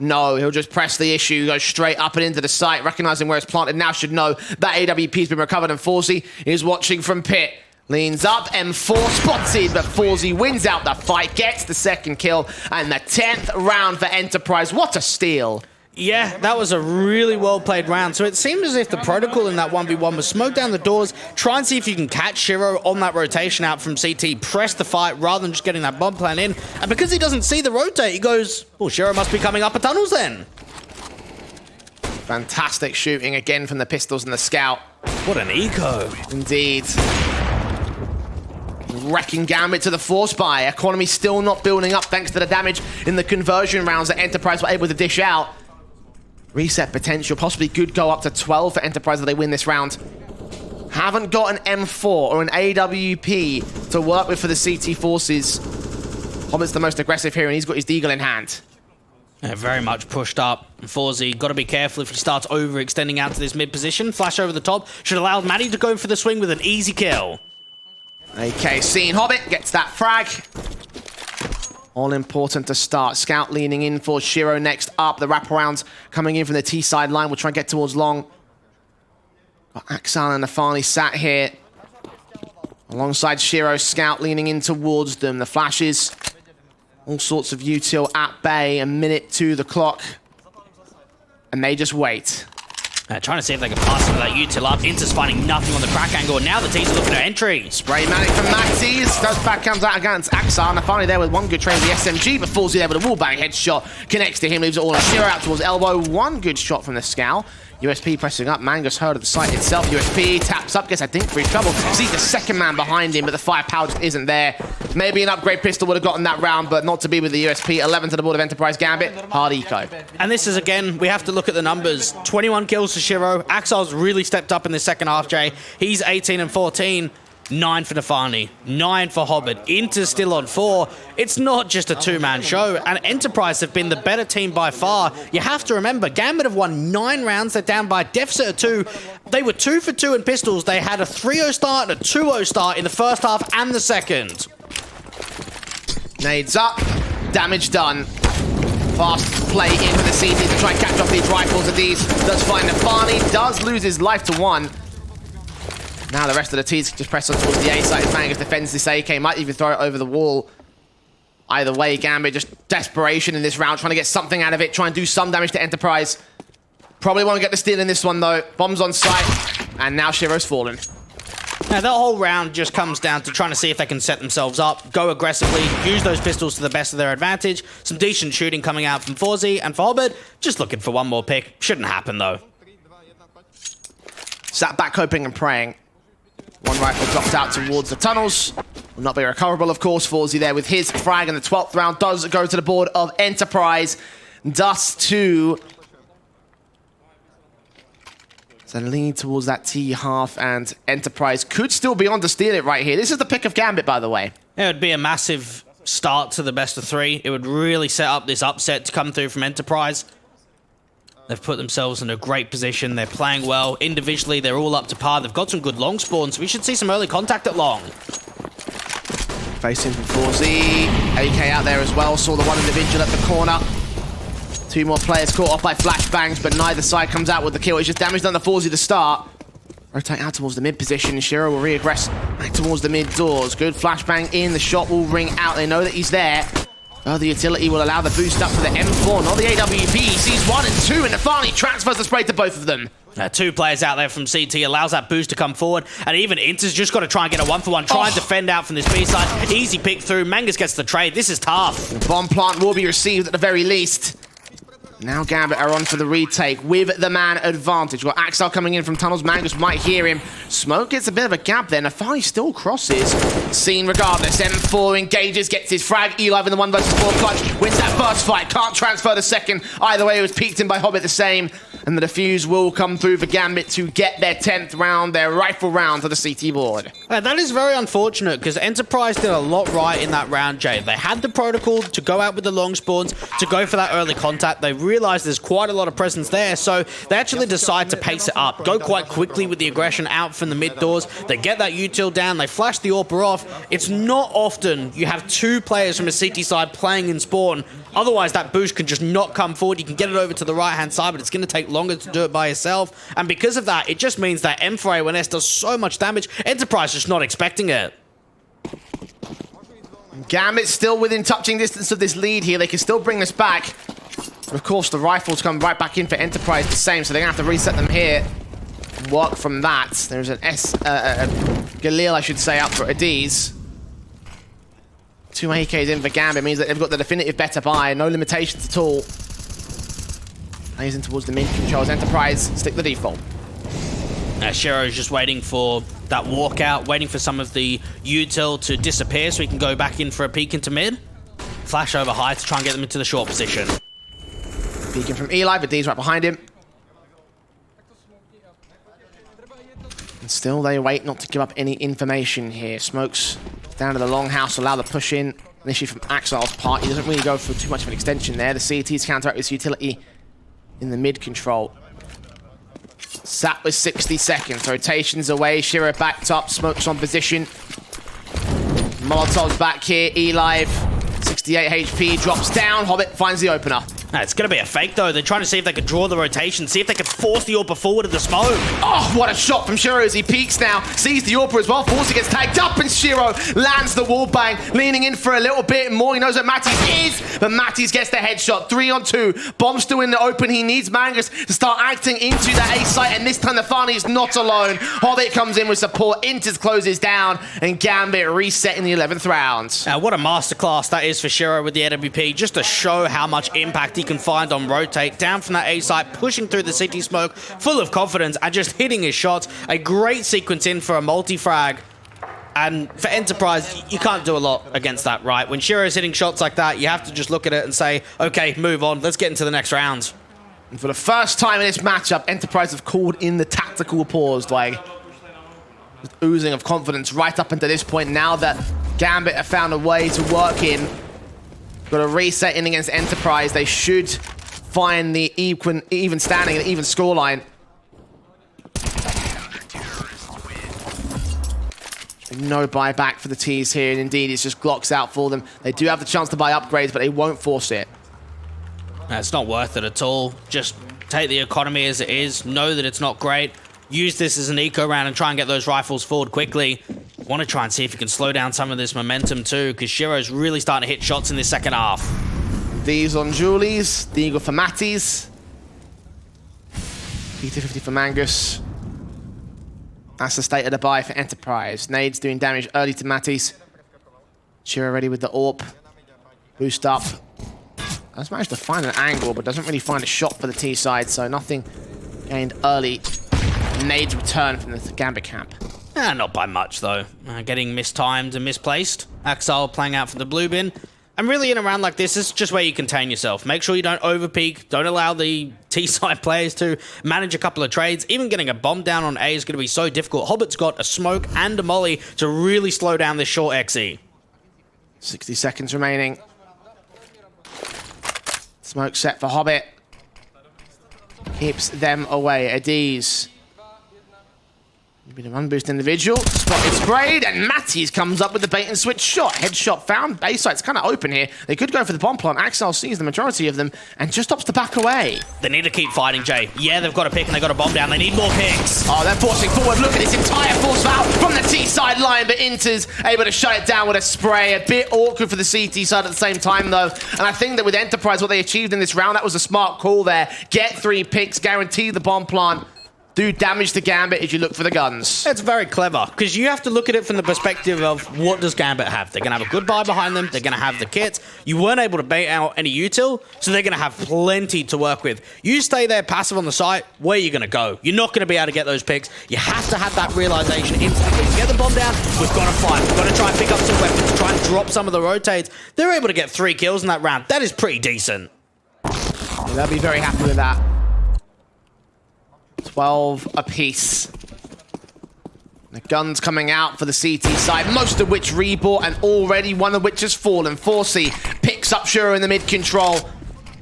No, he'll just press the issue, go straight up and into the site, recognizing where it's planted. Now should know that AWP's been recovered, and Forzy is watching from pit. Leans up, M4 spotted, but Forzy wins out the fight, gets the 2nd kill, and the 10th round for Enterprise. What a steal. Yeah, that was a really well-played round. So it seemed as if the protocol in that 1v1 was smoke down the doors, try and see if you can catch Shiro on that rotation out from CT, press the fight rather than just getting that bomb plan in. And because he doesn't see the rotate, he goes, well, Shiro must be coming upper tunnels then. Fantastic shooting again from the pistols and the scout. What an eco. Indeed. Wrecking Gambit to the force buy. Economy still not building up thanks to the damage in the conversion rounds that Enterprise were able to dish out. Reset potential, possibly could go up to 12 for Enterprise if they win this round. Haven't got an M4 or an AWP to work with for the CT forces. Hobbit's the most aggressive here, and he's got his Deagle in hand. Yeah, very much pushed up. Forzy, got to be careful if he starts overextending out to this mid position. Flash over the top. Should allow Matty to go for the swing with an easy kill. Okay, seen Hobbit gets that frag. All important to start. Scout leaning in for Shiro next up. The wraparounds coming in from the T side line. We'll try and get towards long. Got Axan and Nafani sat here. Alongside Shiro, Scout leaning in towards them. The flashes. All sorts of util at bay. A minute to the clock. And they just wait. Trying to see if they can pass some of that util up. Inter's finding nothing on the crack angle, and now the T's are looking at entry. Spraymatic from Maxis. Does back comes out against Axar. And finally there with one good trade with the SMG, but falls in there with a wallbang headshot. Connects to him, leaves it all on Shiro out towards elbow. One good shot from the Scowl. USP pressing up. Mangus heard of the site itself. USP taps up, gets a dink for his trouble. Sees the second man behind him, but the firepower just isn't there. Maybe an upgrade pistol would have gotten that round, but not to be with the USP. 11 to the board of Enterprise Gambit. Hard eco. And this is, again, we have to look at the numbers. 21 kills for Shiro. Axel's really stepped up in the second half, Jay. He's 18 and 14. 9 for Nafani, 9 for Hobbit, Inter still on 4. It's not just a two-man show, and Enterprise have been the better team by far. You have to remember, Gambit have won 9 rounds. They're down by a deficit of 2. They were 2 for 2 in pistols. They had a 3-0 start and a 2-0 start in the first half and the second. Nades up, damage done. Fast play in for the CT to try and catch off these rifles. Adiz does find Nafani, does lose his life to 1. Now the rest of the T's just press on towards the A side. Mangus defends this AK, might even throw it over the wall. Either way, Gambit just desperation in this round, trying to get something out of it, try and do some damage to Enterprise. Probably won't get the steal in this one though. Bombs on site, and now Shiro's fallen. Now, that whole round just comes down to trying to see if they can set themselves up, go aggressively, use those pistols to the best of their advantage. Some decent shooting coming out from Forzy, and for Hobbit, just looking for one more pick. Shouldn't happen though. Sat back hoping and praying. One rifle dropped out towards the tunnels. Will not be recoverable, of course. Forzy there with his frag, and the 12th round does go to the board of Enterprise. Dust 2. So lead towards that T half, and Enterprise could still be on to steal it right here. This is the pick of Gambit, by the way. It would be a massive start to the best of 3. It would really set up this upset to come through from Enterprise. They've put themselves in a great position. They're playing well. Individually, they're all up to par. They've got some good long spawns. We should see some early contact at long. Facing from 4Z. AK out there as well. Saw the one individual at the corner. 2 more players caught off by flashbangs, but neither side comes out with the kill. It's just damage done to 4Z to start. Rotate out towards the mid position. Shiro will re-aggress back towards the mid doors. Good flashbang in. The shot will ring out. They know that he's there. The utility will allow the boost up for the M4, not the AWP. He sees 1 and 2, and Nafani transfers the spray to both of them. 2 players out there from CT allows that boost to come forward, and even Inter's just got to try and get a 1-for-1, try and defend out from this B side. Easy pick through. Mangus gets the trade. This is tough. The bomb plant will be received at the very least. Now Gambit are on for the retake with the man advantage. We've got Axel coming in from tunnels. Mangus might hear him. Smoke gets a bit of a gap there. Nafani still crosses. Seen regardless. M4 engages, gets his frag. Eli in the 1 versus 4 clutch. Wins that first fight. Can't transfer the second. Either way, it was peeked in by Hobbit the same. And the defuse will come through for Gambit to get their 10th round, their rifle round to the CT board. That is very unfortunate, because Enterprise did a lot right in that round, Jay. They had the protocol to go out with the long spawns, to go for that early contact. They realized there's quite a lot of presence there, so they actually decide to pace it up, go quite quickly with the aggression out from the mid doors. They get that util down, they flash the AWPer off. It's not often you have 2 players from a CT side playing in spawn. Otherwise, that boost can just not come forward. You can get it over to the right-hand side, but it's going to take longer to do it by yourself. And because of that, it just means that M4A1S does so much damage. Enterprise just not expecting it. Gambit still within touching distance of this lead here. They can still bring this back. But of course, the rifles come right back in for Enterprise the same, so they're going to have to reset them here. Work from that. There's an Galil, I should say, out for Adiz. 2 AKs in for Gambit means that they've got the definitive better buy. No limitations at all. Plays in towards the mid controls. Enterprise stick the default. Shiro's just waiting for that walkout, waiting for some of the util to disappear so he can go back in for a peek into mid. Flash over high to try and get them into the short position. Peeking from Eli, but D's right behind him. And still they wait not to give up any information here. Smokes down to the longhouse, allow the push in. An issue from Axel's part. He doesn't really go for too much of an extension there. The CTs counteract this utility in the mid control. Sat with 60 seconds. Rotations away. Shiro backed up. Smokes on position. Molotov's back here. Eli, 68 HP, drops down. Hobbit finds the opener. It's going to be a fake, though. They're trying to see if they can draw the rotation, see if they can force the AWPer forward of the smoke. Oh, what a shot from Shiro as he peeks now. Sees the AWPer as well. Forza gets tagged up, and Shiro lands the wall bang, leaning in for a little bit more. He knows that Matties is, but Matties gets the headshot. 3 on 2. Bomb still in the open. He needs Mangus to start acting into that A site, and this time Nafani is not alone. Hobbit comes in with support. Inters closes down, and Gambit reset in the 11th round. What a masterclass that is for Shiro with the AWP, just to show how much impact he can find on rotate. Down from that A site, pushing through the city smoke, full of confidence, and just hitting his shots. A great sequence in for a multi-frag. And for Enterprise, you can't do a lot against that, right? When Shiro's hitting shots like that, you have to just look at it and say, okay, move on, let's get into the next round. And for the first time in this matchup, Enterprise have called in the tactical pause, Dwag. just oozing of confidence right up until this point. Now that Gambit have found a way to work in, got a reset in against Enterprise. They should find the even standing and even scoreline. No buyback for the T's here, and indeed it's just Glocks out for them. They do have the chance to buy upgrades, but they won't force it. It's not worth it at all. Just take the economy as it is. Know that it's not great. Use this as an eco round and try and get those rifles forward quickly. Want to try and see if you can slow down some of this momentum too, because Shiro's really starting to hit shots in this second half. These on Julie's, the Eagle for Matties. PT50 for Mangus. That's the state of the buy for Enterprise. Nades doing damage early to Matties. Shiro ready with the AWP. Boost up. Has managed to find an angle, but doesn't really find a shot for the T side, so nothing gained early. Nades return from the Gambit camp. Not by much, though. Getting mistimed and misplaced. Axel playing out for the blue bin. And really in a round like this is just where you contain yourself. Make sure you don't overpeak. Don't allow the T-side players to manage a couple of trades. Even getting a bomb down on A is going to be so difficult. Hobbit's got a smoke and a molly to really slow down this short XE. 60 seconds remaining. Smoke set for Hobbit. Keeps them away. Adiz. A bit of unboost individual. Spotted sprayed, and Matties comes up with the bait and switch shot. Headshot found. Base site's kind of open here. They could go for the bomb plant. Axel sees the majority of them and just opts to back away. They need to keep fighting, Jay. Yeah, they've got a pick and they've got a bomb down. They need more picks. Oh, they're forcing forward. Look at this entire force foul from the T side line, but Inter's able to shut it down with a spray. A bit awkward for the CT side at the same time, though. And I think that with Enterprise, what they achieved in this round, that was a smart call there. Get 3 picks, guarantee the bomb plant. Do damage to Gambit as you look for the guns. It's very clever, because you have to look at it from the perspective of what does Gambit have? They're going to have a good buy behind them. They're going to have the kits. You weren't able to bait out any util, so they're going to have plenty to work with. You stay there passive on the site, where are you going to go? You're not going to be able to get those picks. You have to have that realization instantly. Get the bomb down, we've got to fight. We've got to try and pick up some weapons, try and drop some of the rotates. They're able to get 3 kills in that round. That is pretty decent. Yeah, they'll be very happy with that. 12 apiece. The guns coming out for the CT side, most of which rebought, and already one of which has fallen. 4C picks up Shuro in the mid control.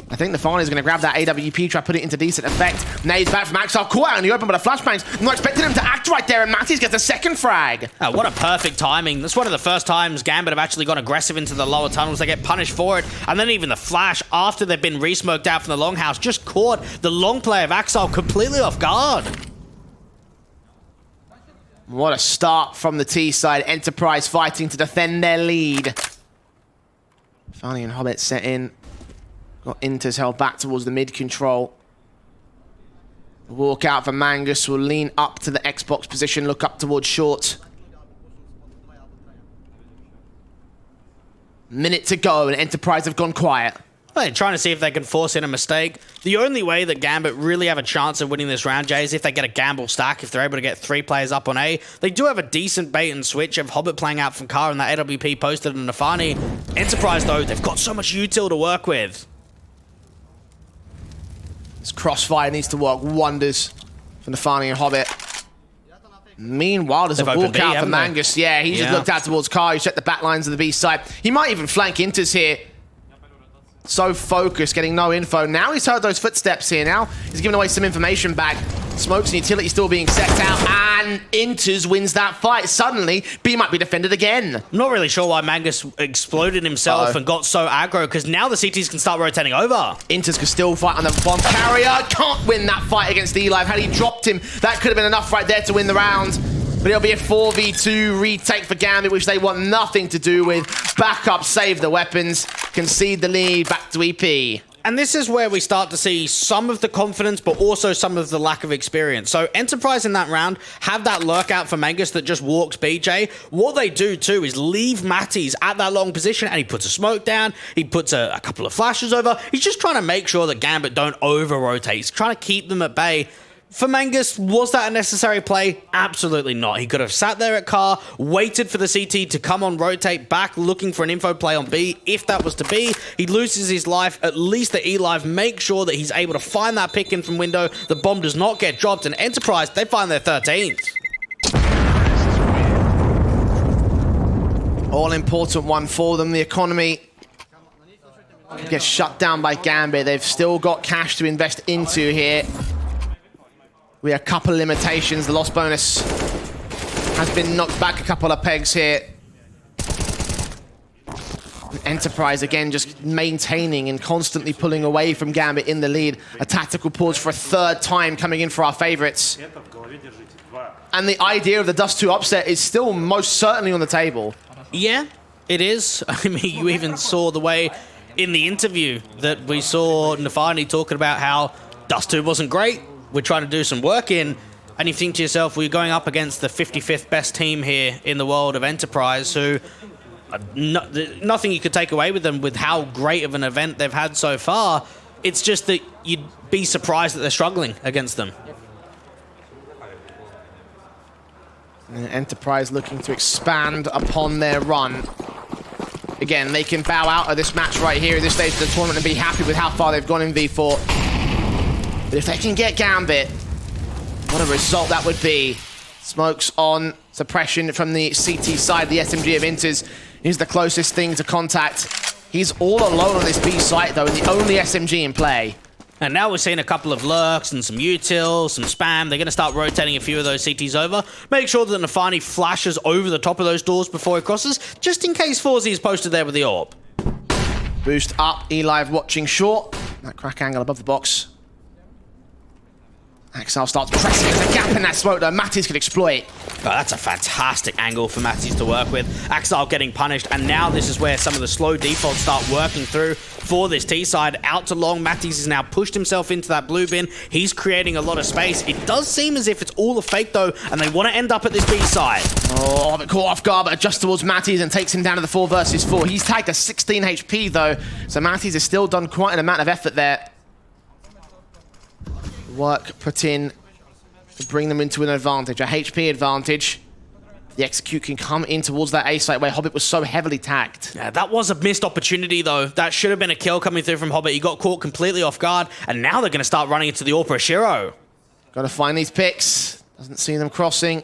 I think the Farney's going to grab that AWP, try to put it into decent effect. Nades back from Axel, caught out in the open, but a flashbangs. I'm not expecting him to act right there, and Matties gets a second frag. Oh, what a perfect timing. That's one of the first times Gambit have actually gone aggressive into the lower tunnels. They get punished for it, and then even the flash, after they've been re-smoked out from the longhouse, just caught the long play of Axel completely off guard. What a start from the T side. Enterprise fighting to defend their lead. Farney and Hobbit set in. Got Inters held back towards the mid control. Walk out for Mangus will lean up to the Xbox position, look up towards short. Minute to go, and Enterprise have gone quiet. They're trying to see if they can force in a mistake. The only way that Gambit really have a chance of winning this round, Jay, is if they get a gamble stack, if they're able to get 3 players up on A. They do have a decent bait and switch of Hobbit playing out from Car and that AWP posted in Nafani. Enterprise, though, they've got so much util to work with. This crossfire needs to work wonders for Nafani and Hobbit. Meanwhile, there's a walk out for Mangus. Yeah, he just looked out towards Car. He set the back lines of the B side. He might even flank Inters here. So focused, getting no info. Now he's heard those footsteps here. Now he's giving away some information back. Smokes and utility still being set out, and Inters wins that fight. Suddenly, B might be defended again. I'm not really sure why Mangus exploded himself and got so aggro, because now the CTs can start rotating over. Inters can still fight on the bomb carrier. Can't win that fight against E-Live. Had he dropped him, that could have been enough right there to win the round. But it'll be a 4v2 retake for Gambit, which they want nothing to do with. Back up, save the weapons, concede the lead, back to EP. And this is where we start to see some of the confidence, but also some of the lack of experience. So Enterprise in that round have that lurk out for Mangus that just walks BJ. What they do too is leave Matties at that long position, and he puts a smoke down, he puts a couple of flashes over. He's just trying to make sure that Gambit don't over-rotate. He's trying to keep them at bay. For Mangus, was that a necessary play? Absolutely not. He could have sat there at Car, waited for the CT to come on, rotate back, looking for an info play on B. If that was to be, he loses his life. At least the E-Live make sure that he's able to find that pick in from window. The bomb does not get dropped, and Enterprise, they find their 13th. all-important one for them. The economy gets shut down by Gambit. They've still got cash to invest into here. We have a couple of limitations. The loss bonus has been knocked back a couple of pegs here. Enterprise, again, just maintaining and constantly pulling away from Gambit in the lead. A tactical pause for a third time coming in for our favorites. And the idea of the Dust 2 upset is still most certainly on the table. Yeah, it is. I mean, you even saw the way in the interview that we saw Nafani talking about how Dust 2 wasn't great. We're trying to do some work in. And you think to yourself, we're going up against the 55th best team here in the world of Enterprise, who nothing you could take away with them with how great of an event they've had so far. It's just that you'd be surprised that they're struggling against them. Enterprise looking to expand upon their run. Again, they can bow out of this match right here at this stage of the tournament and be happy with how far they've gone in V4. But if they can get Gambit, what a result that would be. Smokes on, suppression from the CT side, the SMG of Inters is the closest thing to contact. He's all alone on this B site though, and the only SMG in play. And now we're seeing a couple of lurks and some utils, some spam. They're going to start rotating a few of those CTs over. Make sure that Nafani flashes over the top of those doors before he crosses, just in case Forzy is posted there with the AWP. Boost up, eLive watching short. That crack angle above the box. Axel starts pressing. There's a gap in that smoke that Mattis could exploit. Oh, that's a fantastic angle for Mattis to work with. Axel getting punished, and now this is where some of the slow defaults start working through for this T side. Out to long, Mattis has now pushed himself into that blue bin. He's creating a lot of space. It does seem as if it's all a fake though, and they want to end up at this B side. Oh, but caught off guard, but adjusts towards Mattis and takes him down to the 4 versus 4. He's tagged a 16 HP though, so Mattis has still done quite an amount of effort there. Work put in to bring them into an advantage, a HP advantage. The execute can come in towards that A site where Hobbit was so heavily tagged. Yeah, that was a missed opportunity though. That should have been a kill coming through from Hobbit. He got caught completely off guard, and now they're going to start running into the AWP Shiro. Got to find these picks. Doesn't see them crossing.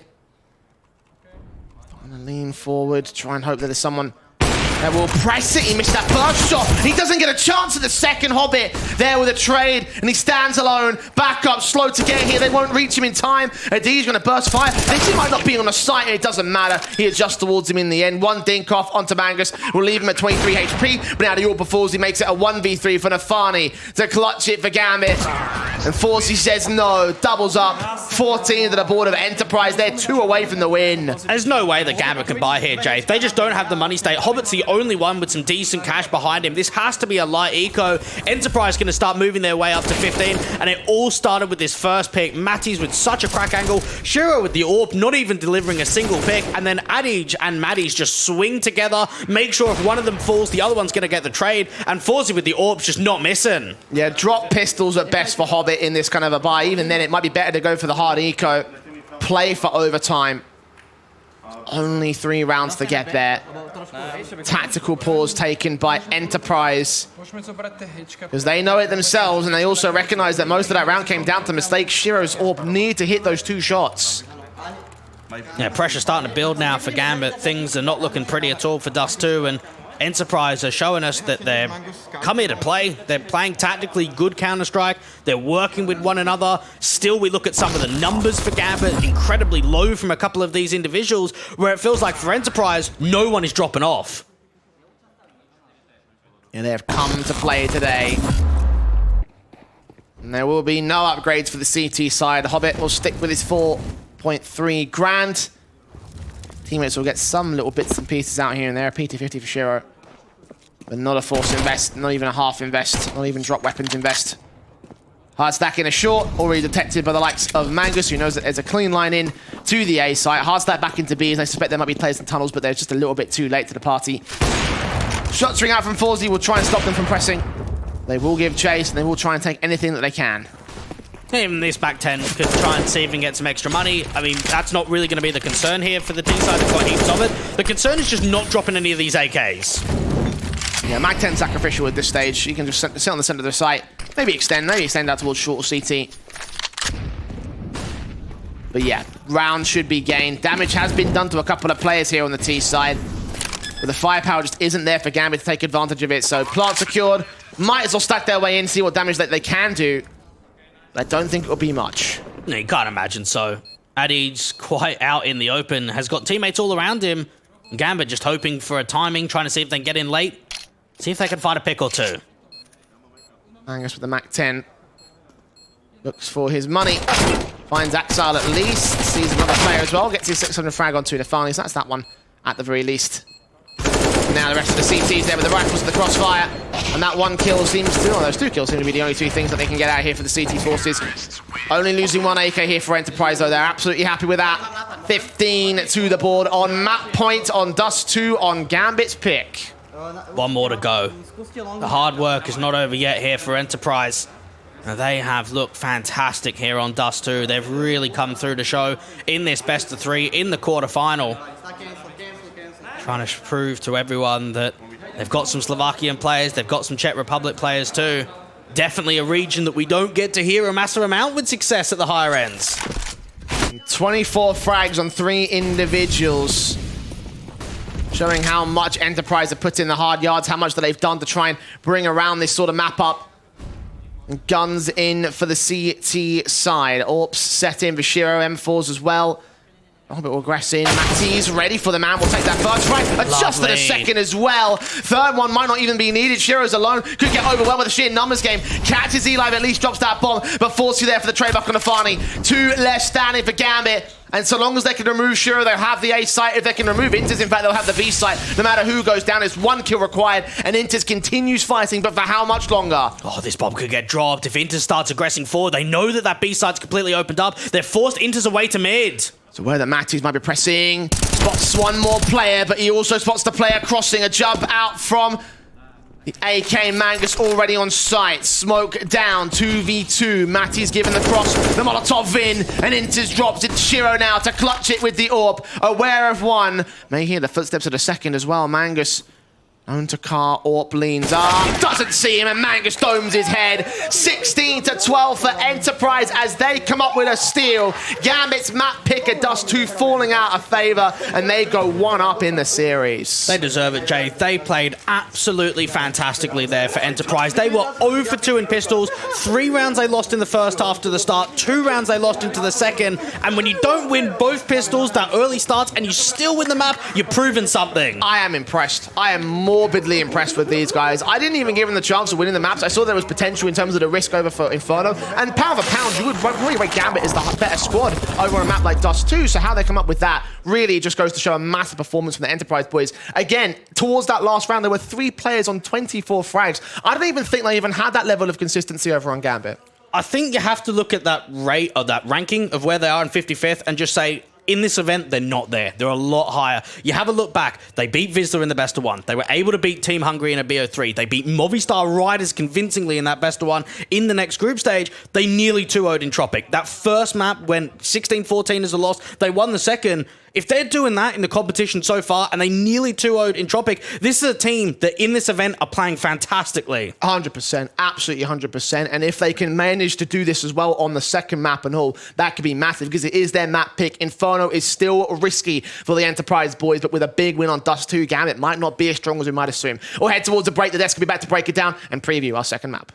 Trying to lean forward, try and hope that there's someone that will press it. He missed that first shot. He doesn't get a chance at the second. Hobbit there with a trade, and he stands alone. Back up, slow to get here. They won't reach him in time. Adi's going to burst fire. This might not be on the site, and it doesn't matter. He adjusts towards him in the end. One dink off onto Mangus. We'll leave him at 23 HP, but now the AWP before he makes it a 1v3 for Nafani to clutch it for Gambit. And Forsey says no, doubles up. 14 to the board of Enterprise. They're 2 away from the win. There's no way that Gambit can buy here, Jay. They just don't have the money state. Hobbit's the only one with some decent cash behind him. This has to be a light eco. Enterprise going to start moving their way up to 15, and it all started with this first pick. Matties with such a crack angle. Shiro with the AWP, not even delivering a single pick, and then Adij and Matties just swing together, make sure if one of them falls, the other one's going to get the trade, and Forzy with the AWP just not missing. Yeah, drop pistols at best for Hobbit in this kind of a buy. Even then, it might be better to go for the hard eco. Play for overtime. Only 3 rounds to get there. Tactical pause taken by Enterprise, because they know it themselves, and they also recognize that most of that round came down to mistakes. Shiro's AWP need to hit those 2 shots. Yeah, pressure starting to build now for Gambit. Things are not looking pretty at all for Dust 2, and Enterprise are showing us that they're come here to play. They're playing tactically good Counter-Strike. They're working with one another. Still, we look at some of the numbers for Gambit, incredibly low from a couple of these individuals, where it feels like for Enterprise, no one is dropping off. And they have come to play today. And there will be no upgrades for the CT side. Hobbit will stick with his 4.3 grand. Teammates will get some little bits and pieces out here and there. PT50 for Shiro. But not a force invest, not even a half invest, not even drop weapons invest. Hard stack in a short, already detected by the likes of Mangus, who knows that there's a clean line in to the A site. Hard stack back into B, as I suspect there might be players in tunnels, but they're just a little bit too late to the party. Shots ring out from Forzy will try and stop them from pressing. They will give chase, and they will try and take anything that they can. Even this back 10 could try and see if we can get some extra money. I mean, that's not really going to be the concern here for the T side. They've got heaps of it. The concern is just not dropping any of these AKs. Yeah, Mag 10 sacrificial at this stage. You can just sit on the center of the site. Maybe extend out towards short or CT. But yeah, round should be gained. Damage has been done to a couple of players here on the T side. but the firepower just isn't there for Gambit to take advantage of it. So plant secured, might as well stack their way in, see what damage that they can do. I don't think it'll be much. No, you can't imagine so. Addy's quite out in the open, has got teammates all around him. Gambit just hoping for a timing, trying to see if they can get in late. See if they can find a pick or two. Angus with the Mac 10. Looks for his money. Finds Axile at least. Sees another player as well. Gets his 600 frag onto Nefani, so that's that one at the very least. Now the rest of the CTs there with the rifles and the crossfire. And that one kill seems to... Oh, those two kills seem to be the only two things that they can get out here for the CT forces. Only losing one AK here for Enterprise, though. They're absolutely happy with that. 15 to the board on map point, on Dust 2, on Gambit's pick. One more to go. The hard work is not over yet here for Enterprise. Now, they have looked fantastic here on Dust 2. They've really come through the show in this best of 3 in the quarterfinal. Trying to prove to everyone that they've got some Slovakian players, they've got some Czech Republic players too. Definitely a region that we don't get to hear a massive amount with success at the higher ends. 24 frags on 3 individuals. Showing how much Enterprise have put in the hard yards, how much that they've done to try and bring around this sort of map up. Guns in for the CT side. Orps set in, Vishiro M4s as well. Orbit will aggress in. Matty's ready for the man. We'll take that first frag. Adjusted a second as well. Third one might not even be needed. Shiro's alone. Could get overwhelmed with the sheer numbers game. Catches Eli, at least drops that bomb. But force you there for the trade back on Nefani. 2 less standing for Gambit. And so long as they can remove Shiro, they'll have the A site. If they can remove Inters, in fact, they'll have the B site. No matter who goes down, there's 1 kill required. And Inters continues fighting, but for how much longer? Oh, this bomb could get dropped. If Inters starts aggressing forward, they know that that B site's completely opened up. They're forced Inters away to mid. So where the Matthews might be pressing. Spots one more player, but he also spots the player crossing. A jump out from the AK. Mangus already on site. Smoke down, 2v2. Matty's given the cross, the Molotov in, and Inters drops it. Shiro now to clutch it with the AWP. Aware of one. May hear the footsteps of the second as well. Mangus on to car, AWP leans up, doesn't see him, and Mangus domes his head. 16 to 12 for Enterprise as they come up with a steal. Gambit's map pick at Dust 2 falling out of favor, and they go 1 up in the series. They deserve it, Jay. They played absolutely fantastically there for Enterprise. They were 0 for 2 in pistols. 3 rounds they lost in the first half to the start. 2 rounds they lost into the second. And when you don't win both pistols, that early starts, and you still win the map, you're proving something. I am impressed. I am morbidly impressed with these guys. I didn't even give them the chance of winning the maps. I saw there was potential in terms of the risk over for Inferno. And pound for pound, you would probably rate Gambit as the better squad over a map like Dust 2. So how they come up with that really just goes to show a massive performance from the Enterprise boys. Again, towards that last round, there were 3 players on 24 frags. I don't even think they even had that level of consistency over on Gambit. I think you have to look at that rate or that ranking of where they are in 55th and just say, in this event, they're not there. They're a lot higher. You have a look back. They beat Vizsla in the best of 1. They were able to beat Team Hungary in a BO3. They beat Movistar Riders convincingly in that best of 1. In the next group stage, they nearly 2-0'd in Tropic. That first map went 16-14 as a loss. They won the second. If they're doing that in the competition so far and they nearly 2-0'd in Tropic, this is a team that in this event are playing fantastically. 100%, absolutely 100%. And if they can manage to do this as well on the second map and all, that could be massive because it is their map pick. Inferno is still risky for the Enterprise boys, but with a big win on Dust 2, Gambit might not be as strong as we might assume. We'll head towards the break. The desk will be back to break it down and preview our second map.